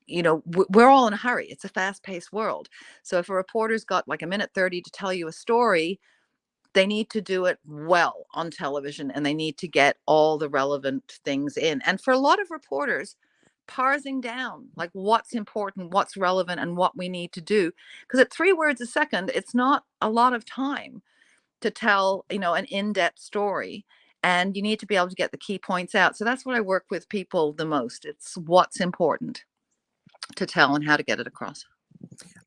we're all in a hurry. It's a fast-paced world. So if a reporter's got like a minute 30 to tell you a story, they need to do it well on television, and they need to get all the relevant things in. And for a lot of reporters, parsing down like what's important, what's relevant, and what we need to do, because at 3 words a second, it's not a lot of time to tell an in-depth story, and you need to be able to get the key points out. So that's what I work with people the most. It's what's important to tell and how to get it across.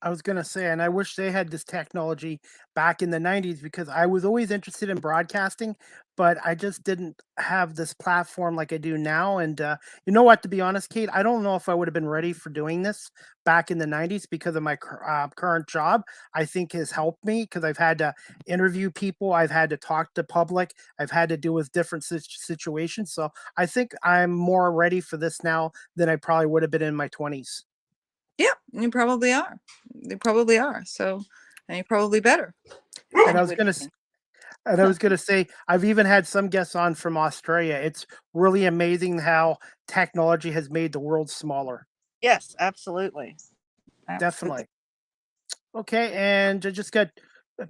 I was going to say, and I wish they had this technology back in the 90s, because I was always interested in broadcasting, but I just didn't have this platform like I do now. And you know what, to be honest, Kate, I don't know if I would have been ready for doing this back in the 90s, because of my current job. I think has helped me, because I've had to interview people, I've had to talk to public, I've had to deal with different situations. So I think I'm more ready for this now than I probably would have been in my 20s. Yeah, you probably are. They probably are. So, and you're probably better. And I was going to say, I've even had some guests on from Australia. It's really amazing how technology has made the world smaller. Yes, absolutely. Definitely. Okay, and I just got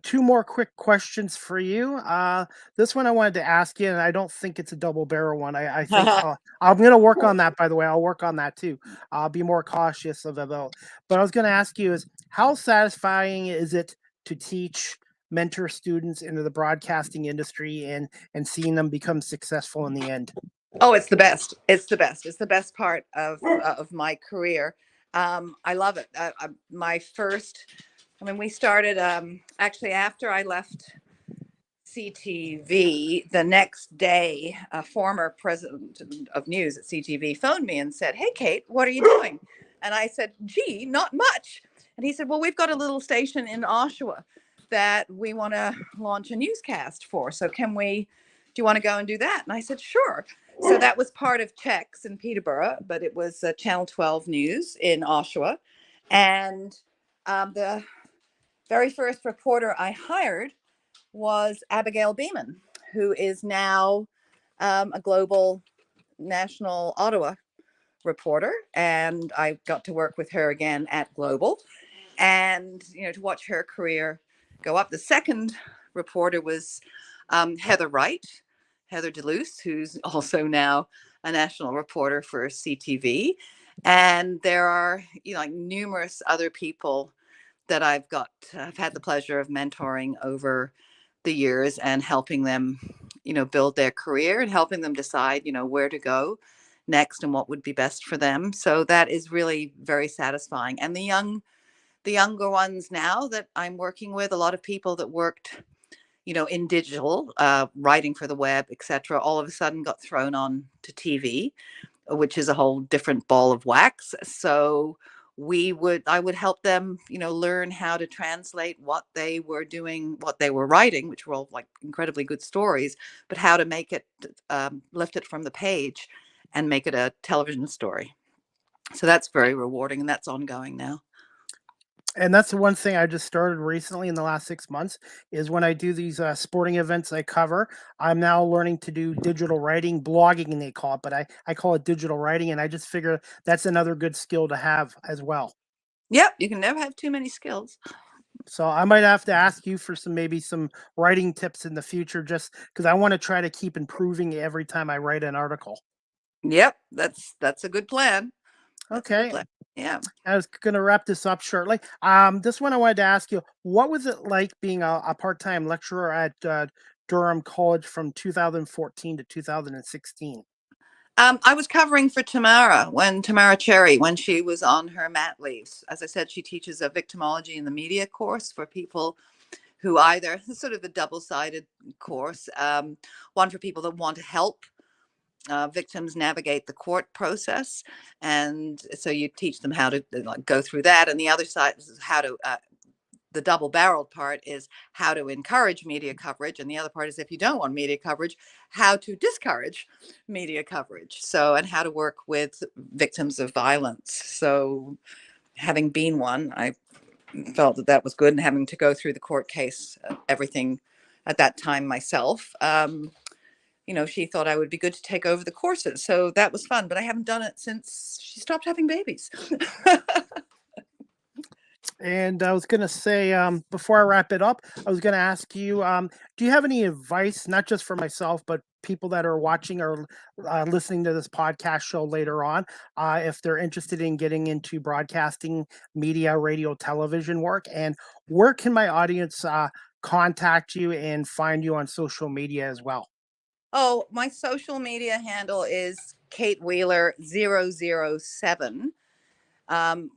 2 more quick questions for you. This one I wanted to ask you, and I don't think it's a double barrel one. I think I'm going to work on that, by the way. I'll work on that too. I'll be more cautious of it. But I was going to ask you is, how satisfying is it to teach, mentor students into the broadcasting industry and seeing them become successful in the end? Oh, it's the best. It's the best. It's the best part of my career. I love it. We started actually after I left CTV. The next day, a former president of news at CTV phoned me and said, "Hey, Kate, what are you doing?" And I said, "Gee, not much." And he said, "Well, we've got a little station in Oshawa that we want to launch a newscast for. So do you want to go and do that?" And I said, "Sure." So that was part of CHEX in Peterborough, but it was Channel 12 News in Oshawa. And the very first reporter I hired was Abigail Beeman, who is now a global national Ottawa reporter. And I got to work with her again at Global, and to watch her career go up. The second reporter was Heather DeLuce, who's also now a national reporter for CTV. And there are numerous other people that I've had the pleasure of mentoring over the years and helping them, build their career and helping them decide, where to go next and what would be best for them. So that is really very satisfying. And the younger ones now that I'm working with, a lot of people that worked, in digital, writing for the web, etc., all of a sudden got thrown on to TV, which is a whole different ball of wax. So I would help them, learn how to translate what they were doing, what they were writing, which were all like incredibly good stories, but how to make it, lift it from the page and make it a television story. So that's very rewarding, and that's ongoing now. And that's the one thing I just started recently in the last 6 months is when I do these sporting events I cover, I'm now learning to do digital writing, blogging, they call it, but I call it digital writing. And I just figure that's another good skill to have as well. Yep, you can never have too many skills. So I might have to ask you for maybe some writing tips in the future, just because I want to try to keep improving every time I write an article. Yep, that's a good plan. That's a good Okay. plan. Yeah. I was going to wrap this up shortly. This one I wanted to ask you, what was it like being a part-time lecturer at Durham College from 2014 to 2016? I was covering for Tamara Cherry, when she was on her mat leaves. As I said, she teaches a victimology in the media course for people who either sort of the double-sided course, one for people that want to help victims navigate the court process, and so you teach them how to like go through that, and the other side is how to the double-barreled part is how to encourage media coverage, and the other part is, if you don't want media coverage, how to discourage media coverage, so, and how to work with victims of violence. So having been one, I felt that was good, and having to go through the court case, everything at that time myself, she thought I would be good to take over the courses. So that was fun, but I haven't done it since she stopped having babies. And I was going to say, before I wrap it up, I was going to ask you, do you have any advice, not just for myself, but people that are watching or listening to this podcast show later on, if they're interested in getting into broadcasting, media, radio, television work? And where can my audience contact you and find you on social media as well? Oh, my social media handle is Kate Wheeler 007,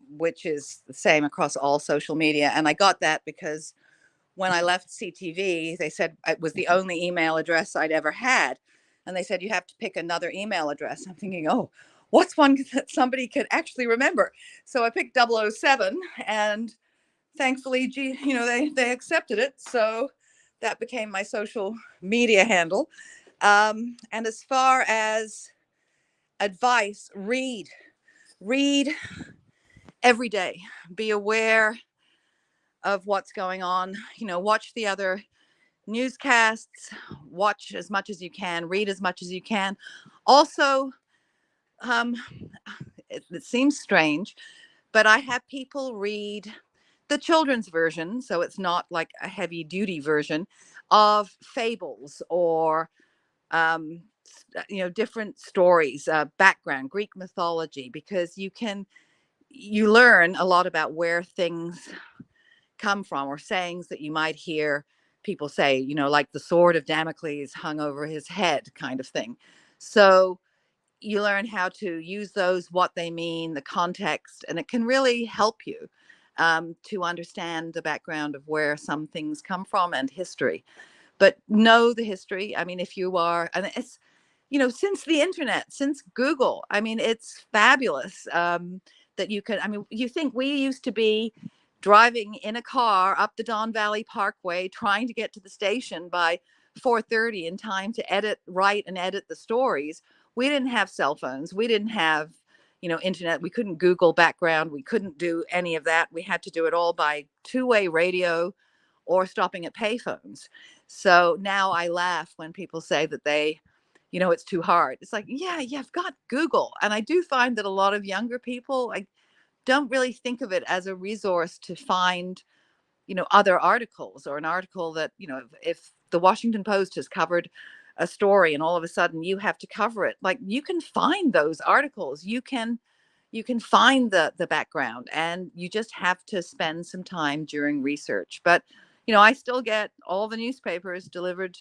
which is the same across all social media. And I got that because when I left CTV, they said it was the only email address I'd ever had. And they said, you have to pick another email address. I'm thinking, oh, what's one that somebody could actually remember? So I picked 007, and thankfully, they accepted it. So that became my social media handle. And as far as advice, read every day, be aware of what's going on, watch the other newscasts, watch as much as you can, read as much as you can. Also, um, it seems strange, but I have people read the children's version, so it's not like a heavy duty version of fables or different stories, background, Greek mythology, because you learn a lot about where things come from, or sayings that you might hear people say, like the sword of Damocles hung over his head kind of thing. So you learn how to use those, what they mean, the context, and it can really help you to understand the background of where some things come from and history. But know the history. I mean, if you are, and it's, since the internet, since Google, I mean, it's fabulous that you can, I mean, you think we used to be driving in a car up the Don Valley Parkway, trying to get to the station by 4:30 in time to write and edit the stories. We didn't have cell phones. We didn't have, internet. We couldn't Google background. We couldn't do any of that. We had to do it all by two-way radio or stopping at payphones. So now I laugh when people say that it's too hard. It's like, yeah, you've got Google. And I do find that a lot of younger people, don't really think of it as a resource to find, other articles, or an article that, if the Washington Post has covered a story and all of a sudden you have to cover it, like, you can find those articles. You can find the background, and you just have to spend some time during research. But, I still get all the newspapers delivered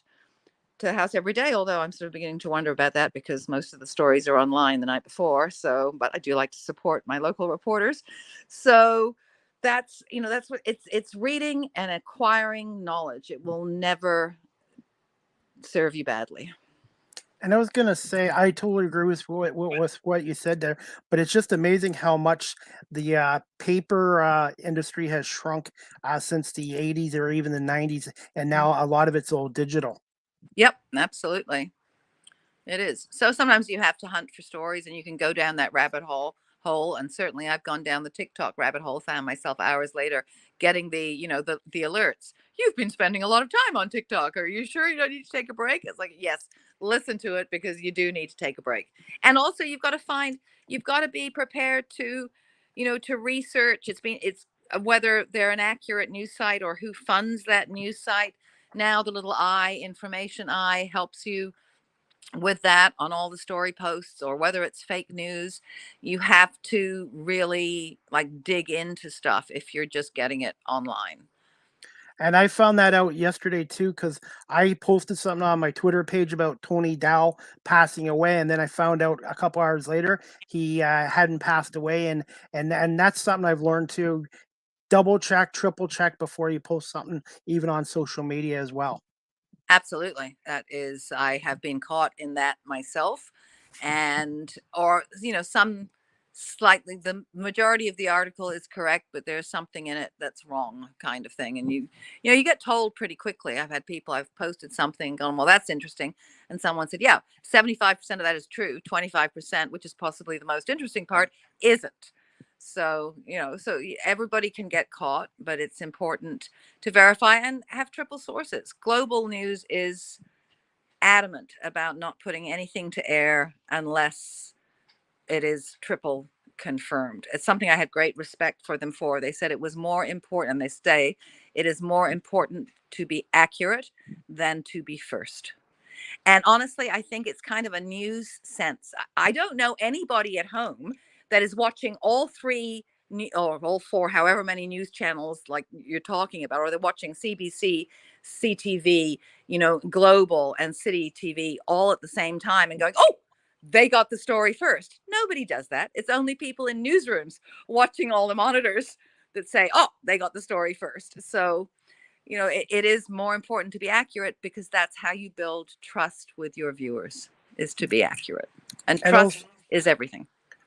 to the house every day, although I'm sort of beginning to wonder about that because most of the stories are online the night before. So, but I do like to support my local reporters. So that's what it's reading and acquiring knowledge. It will never serve you badly. And I was gonna say, I totally agree with what you said there, but it's just amazing how much the paper industry has shrunk since the '80s or even the '90s, and now a lot of it's all digital. Yep, absolutely. It is. So sometimes you have to hunt for stories and you can go down that rabbit hole. And certainly I've gone down the TikTok rabbit hole, found myself hours later getting the alerts. You've been spending a lot of time on TikTok. Are you sure you don't need to take a break? It's like, yes, listen to it because you do need to take a break. And also you've got to be prepared to research. It's whether they're an accurate news site or who funds that news site. Now the little information helps you with that on all the story posts, or whether it's fake news. You have to really like dig into stuff if you're just getting it online. And I found that out yesterday too, because I posted something on my Twitter page about Tony Dow passing away, and then I found out a couple hours later he hadn't passed away, and that's something I've learned to double check, triple check before you post something, even on social media as well. Absolutely. I have been caught in that myself. Or, some slightly, the majority of the article is correct, but there's something in it that's wrong, kind of thing. And you get told pretty quickly. I've posted something, gone, well, that's interesting. And someone said, yeah, 75% of that is true. 25%, which is possibly the most interesting part, isn't. So everybody can get caught, but it's important to verify and have triple sources. Global news is adamant about not putting anything to air unless it is triple confirmed. It's something I had great respect for them for. They said it was more important, and they say it is more important to be accurate than to be first. And honestly, I think it's kind of a news sense. I don't know anybody at home that is watching all three or all four, however many news channels like you're talking about, or they're watching CBC, CTV, Global, and CityTV all at the same time and going, oh, they got the story first. Nobody does that. It's only people in newsrooms watching all the monitors that say, oh, they got the story first. So it is more important to be accurate, because that's how you build trust with your viewers, is to be accurate. And And trust also, is everything.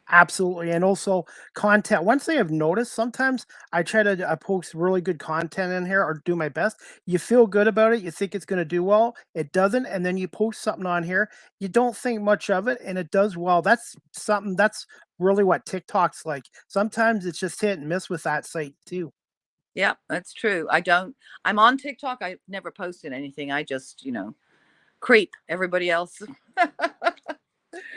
absolutely, and also content. One thing I've noticed, sometimes I try to post really good content in here or do my best. You feel good about it, you think it's going to do well, it doesn't, and then you post something on here, you don't think much of it, and it does well. That's really what TikTok's like. Sometimes it's just hit and miss with that site too. Yeah, that's true. I'm on TikTok. I never posted anything. I just, creep everybody else.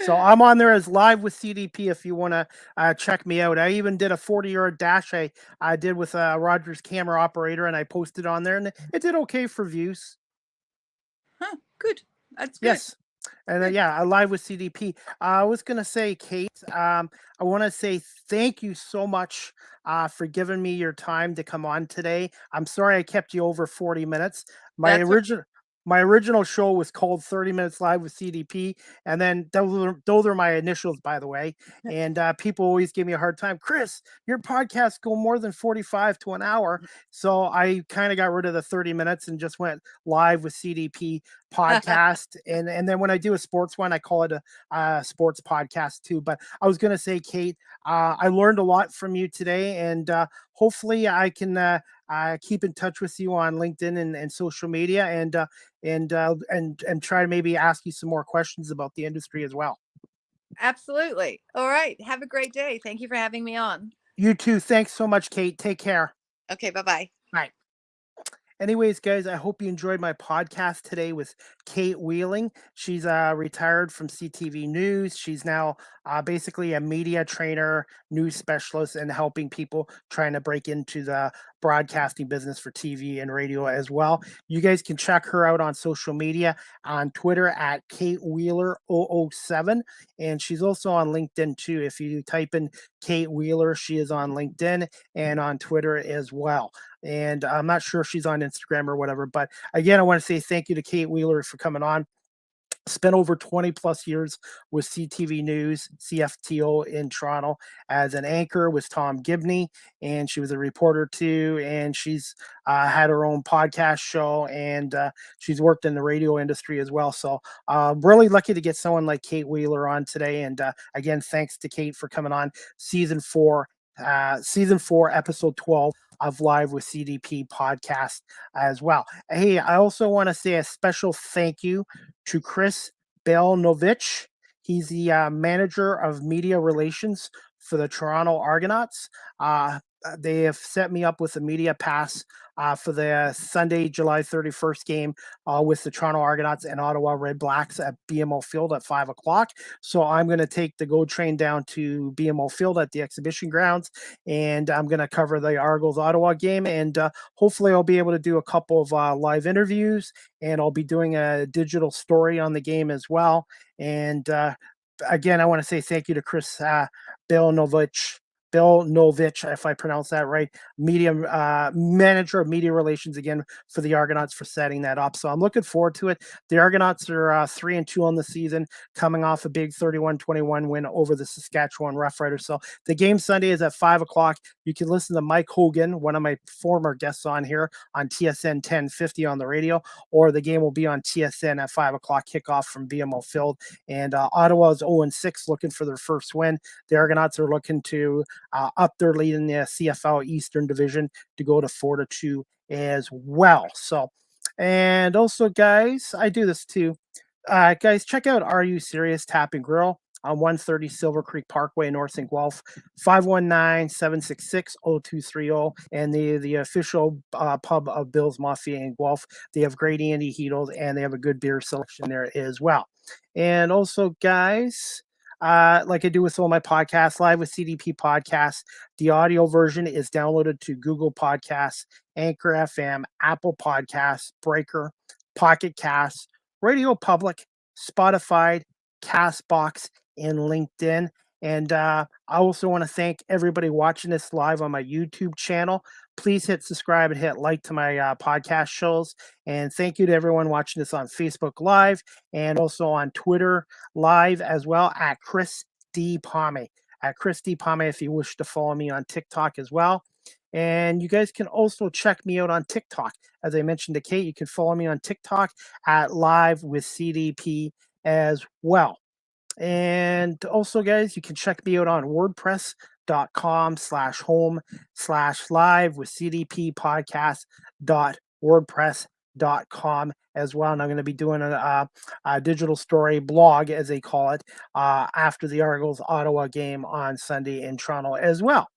So I'm on there as live with CDP if you want to check me out. I even did a 40-yard dash I did with Roger's camera operator, and I posted on there, and it did okay for views. Huh, good. That's good. Yes. And Good. yeah, I live with CDP. I was gonna say, Kate, I want to say thank you so much for giving me your time to come on today. I'm sorry I kept you over 40 minutes. My That's original my original show was called 30 Minutes Live with CDP, and then those are my initials, by the way. And people always give me a hard time. Chris, your podcasts go more than 45 to an hour, so I kind of got rid of the 30 minutes and just went live with CDP podcast. And then when I do a sports one, I call it a sports podcast too. But I was going to say, Kate, I learned a lot from you today, and hopefully I can keep in touch with you on LinkedIn and social media, and try to maybe ask you some more questions about the industry as well. Absolutely. All right. Have a great day. Thank you for having me on. You too. Thanks so much, Kate. Take care. Okay. Bye-bye. Bye. Anyways, guys, I hope you enjoyed my podcast today with Kate Wheeling. She's retired from CTV News. She's now basically a media trainer, news specialist, and helping people trying to break into the broadcasting business for TV and radio as well. You guys can check her out on social media, on Twitter at Kate Wheeler 007. And she's also on LinkedIn too. If you type in Kate Wheeler, she is on LinkedIn and on Twitter as well. And I'm not sure if she's on Instagram or whatever. But again, I want to say thank you to Kate Wheeler for coming on. spent over 20 plus years with CTV News, CFTO in Toronto as an anchor with Tom Gibney, and she was a reporter too. And she's had her own podcast show, and she's worked in the radio industry as well. So really lucky to get someone like Kate Wheeler on today. And again, thanks to Kate for coming on season four, episode 12 of Live with CDP podcast as well. Hey, I also want to say a special thank you to Chris Belnovich. He's the manager of media relations for the Toronto Argonauts. They have set me up with a media pass for the Sunday, July 31st game with the Toronto Argonauts and Ottawa Red Blacks at BMO Field at 5 o'clock. So I'm going to take the GO train down to BMO Field at the exhibition grounds, and I'm going to cover the Argos Ottawa game. And hopefully I'll be able to do a couple of live interviews, and I'll be doing a digital story on the game as well. And again, I want to say thank you to Chris Belnovich, if I pronounce that right, media manager of media relations again for the Argonauts for setting that up. So I'm looking forward to it. The Argonauts are 3-2 on the season, coming off a big 31-21 win over the Saskatchewan Roughriders. So the game Sunday is at 5 o'clock. You can listen to Mike Hogan, one of my former guests on here, on TSN 1050 on the radio, or the game will be on TSN at 5 o'clock kickoff from BMO Field. And Ottawa is 0-6, looking for their first win. The Argonauts are looking to up their lead in the CFL Eastern Division to go to 4-2 as well. So, and also, guys, I do this too. Guys, check out Are You Serious Tap and Grill on 130 Silver Creek Parkway, North St. Guelph, 519-766-0230, and the official pub of Bill's Mafia in Guelph. They have great Andy Heatles, and they have a good beer selection there as well. And also, guys, like I do with all my podcasts, Live with CDP podcasts, the audio version is downloaded to Google Podcasts, Anchor FM, Apple Podcasts, Breaker, Pocket Casts, Radio Public, Spotify, Castbox, and LinkedIn. And I also want to thank everybody watching this live on my YouTube channel. Please hit subscribe and hit like to my podcast shows. And thank you to everyone watching this on Facebook Live and also on Twitter Live as well at Chris D. Palme. At Chris D. Palme if you wish to follow me on TikTok as well. And you guys can also check me out on TikTok. As I mentioned to Kate, you can follow me on TikTok at Live with CDP as well. And also, guys, you can check me out on wordpress.com/home/live with CDP podcast.wordpress.com as well. And I'm going to be doing a digital story blog, as they call it, after the Argos Ottawa game on Sunday in Toronto as well.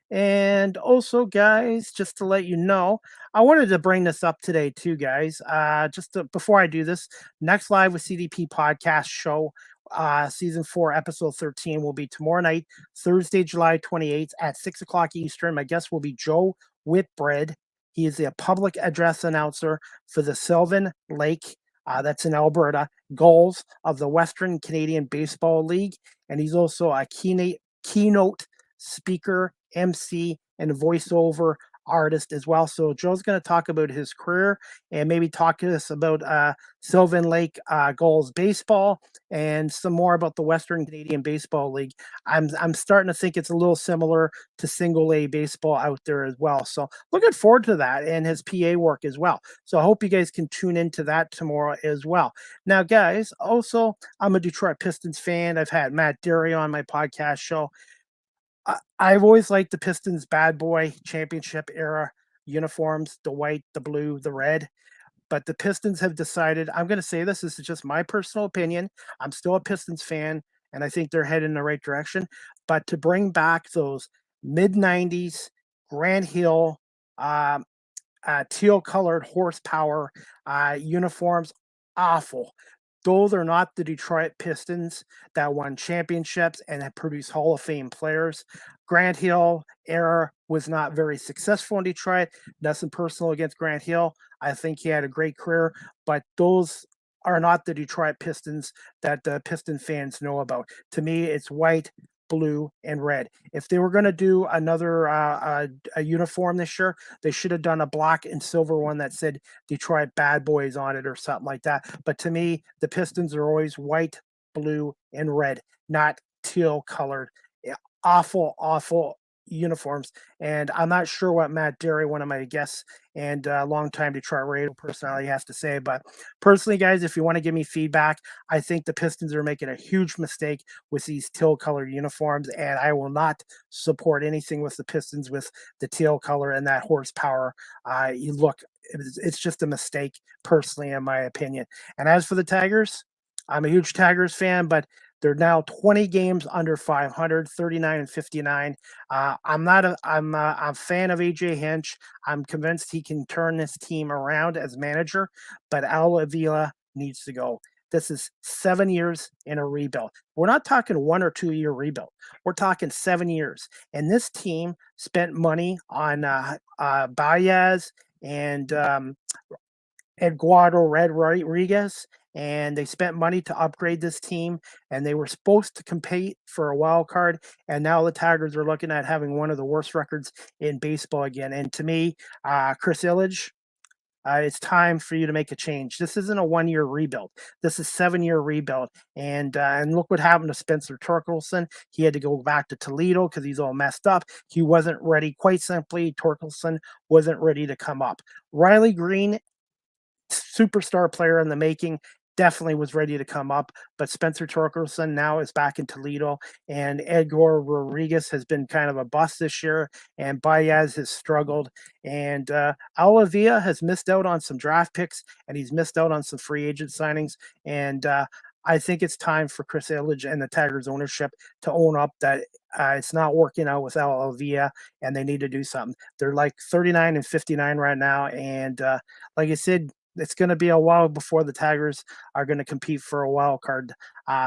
And also, guys, just to let you know, I wanted to bring this up today too, guys. Before I do this, next Live with CDP podcast show, season 4, episode 13, will be tomorrow night, Thursday, July 28th at 6 o'clock Eastern. My guest will be Joe Whitbread. He is a public address announcer for the Sylvan Lake, that's in Alberta, Gulls of the Western Canadian Baseball League. And he's also a keynote speaker, MC, and voiceover artist as well. So Joe's going to talk about his career and maybe talk to us about Sylvan Lake Gulls baseball and some more about the Western Canadian Baseball League. I'm starting to think it's a little similar to single A baseball out there as well. So looking forward to that and his PA work as well. So I hope you guys can tune into that tomorrow as well. Now, guys, also, I'm a Detroit Pistons fan. I've had Matt Derry on my podcast show. I've always liked the Pistons bad boy championship era uniforms, the white, the blue, the red. But the Pistons have decided, I'm going to say this is just my personal opinion. I'm still a Pistons fan, and I think they're heading in the right direction. But to bring back those mid-90s Grant Hill, teal-colored horsepower uniforms, awful. Those are not the Detroit Pistons that won championships and have produced Hall of Fame players. Grant Hill era was not very successful in Detroit. Nothing personal against Grant Hill. I think he had a great career, but those are not the Detroit Pistons that the Piston fans know about. To me, it's white, blue, and red. If they were going to do another a uniform this year, they should have done a black and silver one that said Detroit Bad Boys on it or something like that. But to me, the Pistons are always white, blue, and red, not teal colored. Yeah, awful, awful uniforms. And I'm not sure what Matt Derry, one of my guests and longtime Detroit radio personality, has to say. But personally, guys, if you want to give me feedback, I think the Pistons are making a huge mistake with these teal colored uniforms, and I will not support anything with the Pistons with the teal color and that horsepower. You look, it's just a mistake, personally, in my opinion. And as for the Tigers, I'm a huge Tigers fan, but they're now 20 games under 500, 39 and 59. I'm a fan of AJ Hinch. I'm convinced he can turn this team around as manager, but Al Avila needs to go. This is 7 years in a rebuild. We're not talking 1 or 2 year rebuild. We're talking 7 years. And this team spent money on Baez and Eduardo Rodriguez, and they spent money to upgrade this team, and they were supposed to compete for a wild card, and now the Tigers are looking at having one of the worst records in baseball again. And to me, Chris Ilitch, it's time for you to make a change. This isn't a 1 year rebuild. This is 7 year rebuild. And look what happened to Spencer Torkelson. He had to go back to Toledo because he's all messed up. He wasn't ready. Quite simply, Torkelson wasn't ready to come up. Riley Green, superstar player in the making, definitely was ready to come up, but Spencer Torkelson now is back in Toledo, and Edgar Rodriguez has been kind of a bust this year, and Baez has struggled, and Alavia has missed out on some draft picks, and he's missed out on some free agent signings, and I think it's time for Chris Ilitch and the Tigers ownership to own up that it's not working out with Alavia, and they need to do something. They're like 39 and 59 right now, and like I said, it's going to be a while before the Tigers are going to compete for a wild card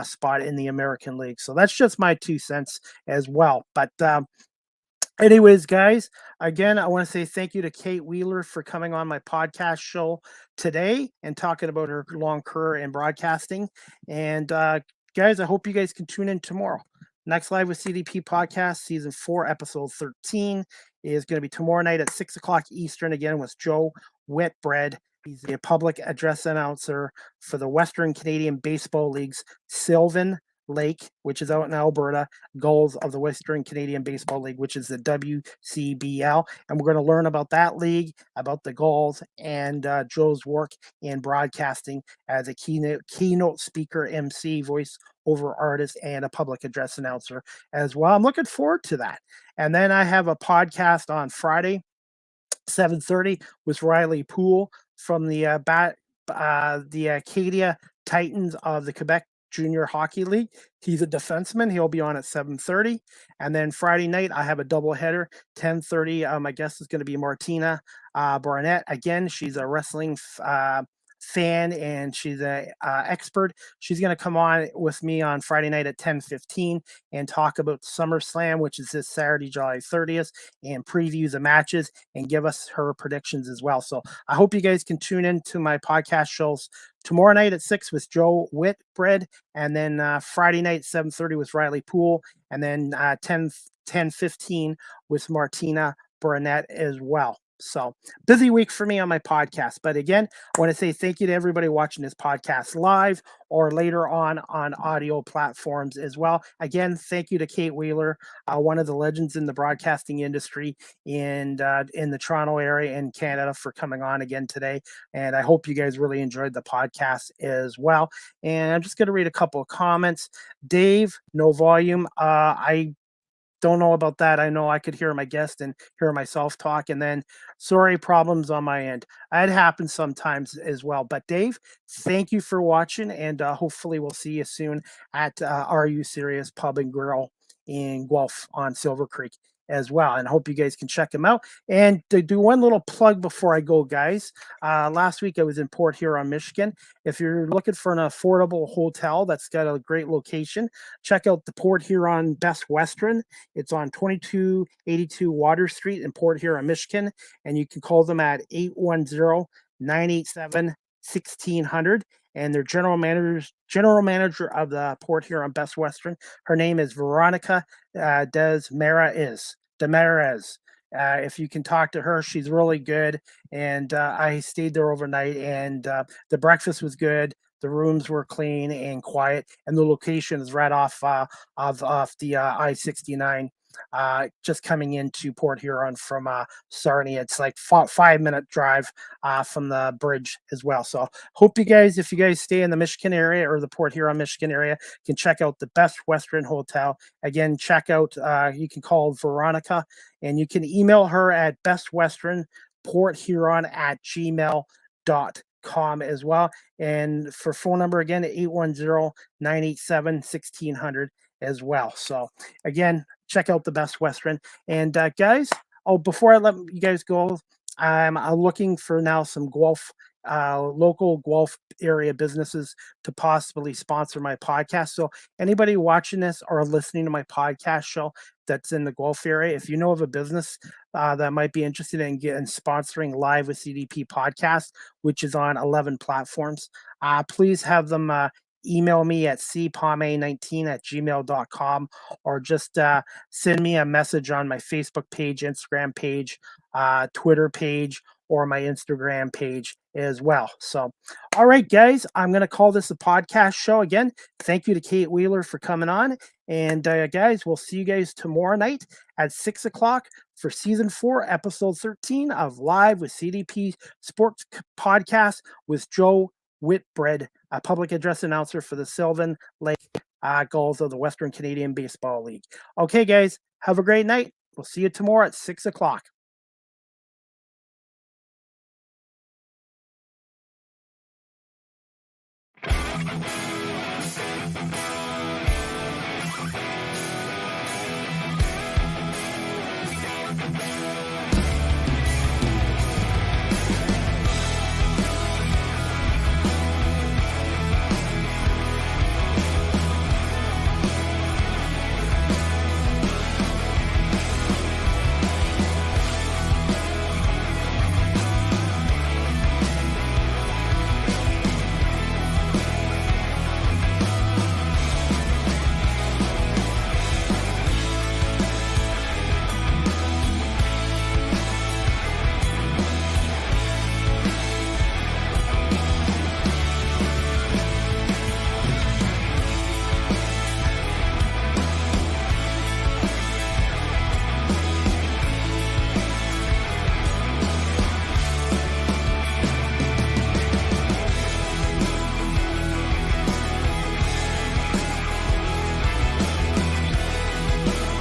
spot in the American League. So that's just my 2 cents as well. But anyways, guys, again, I want to say thank you to Kate Wheeler for coming on my podcast show today and talking about her long career in broadcasting. And guys, I hope you guys can tune in tomorrow. Next Live with CDP podcast, season 4, episode 13 is going to be tomorrow night at 6 o'clock Eastern, again with Joe Whitbread. He's the public address announcer for the Western Canadian Baseball League's Sylvan Lake, which is out in Alberta, goals of the Western Canadian Baseball League, which is the WCBL. And we're going to learn about that league, about the goals, and Joe's work in broadcasting as a keynote speaker, MC, voice over artist, and a public address announcer as well. I'm looking forward to that. And then I have a podcast on Friday, 7:30, with Riley Poole from the Acadia Titans of the Quebec Junior Hockey League. He's a defenseman. He'll be on at 7:30. And then Friday night, I have a doubleheader, 10:30. My guest is going to be Martina Barnett. Again, she's a wrestling fan, and she's a expert. She's going to come on with me on Friday night at 10:15 and talk about SummerSlam, which is this Saturday, July 30th, and preview the matches and give us her predictions as well. So I hope you guys can tune in to my podcast shows tomorrow night at 6 with Joe Whitbread, and then Friday night 7:30 with Riley Poole, and then 10:15 with Martina Burnett as well. So busy week for me on my podcast. But again, I want to say thank you to everybody watching this podcast live or later on audio platforms as well. Again, thank you to Kate Wheeler, one of the legends in the broadcasting industry in the Toronto area and Canada, for coming on again today. And I hope you guys really enjoyed the podcast as well. And I'm just going to read a couple of comments. Dave, no volume. I don't know about that. I know I could hear my guest and hear myself talk, and then sorry, problems on my end. It happens sometimes as well. But Dave, thank you for watching, and hopefully we'll see you soon at Are You Serious Pub and Grill in Guelph on Silver Creek as well. And I hope you guys can check them out. And to do one little plug before I go, guys, last week I was in Port Huron, Michigan. If you're looking for an affordable hotel that's got a great location, check out the Port Huron Best Western. It's on 2282 Water Street in Port Huron, Michigan. And you can call them at 810-987-1600. and their general manager of the Port Huron Best Western. Her name is Veronica Desmarais. If you can talk to her, she's really good. And I stayed there overnight, and the breakfast was good. The rooms were clean and quiet, and the location is right off the I-69, just coming into Port Huron from Sarnia. It's like 5-minute drive from the bridge as well. So hope you guys, if you guys stay in the Michigan area or the Port Huron, Michigan area, can check out the Best Western Hotel. Again, check out, you can call Veronica, and you can email her at bestwesternporthuron@gmail.com as well. And for phone number again, 810-987-1600 as well. So again, check out the Best Western. And guys, before I let you guys go, I'm looking for now some local Guelph area businesses to possibly sponsor my podcast. So anybody watching this or listening to my podcast show that's in the Guelph area, if you know of a business that might be interested in sponsoring Live with CDP podcast, which is on 11 platforms, please have them email me at cpome19@gmail.com, or just send me a message on my Facebook page, Instagram page, Twitter page, or my Instagram page as well. So, all right, guys, I'm going to call this a podcast show again. Thank you to Kate Wheeler for coming on. And guys, we'll see you guys tomorrow night at 6 o'clock for season 4, episode 13 of Live with CDP Sports Podcast with Joe Whitbread, a public address announcer for the Sylvan Lake Gulls of the Western Canadian Baseball League. Okay, guys, have a great night. We'll see you tomorrow at 6 o'clock.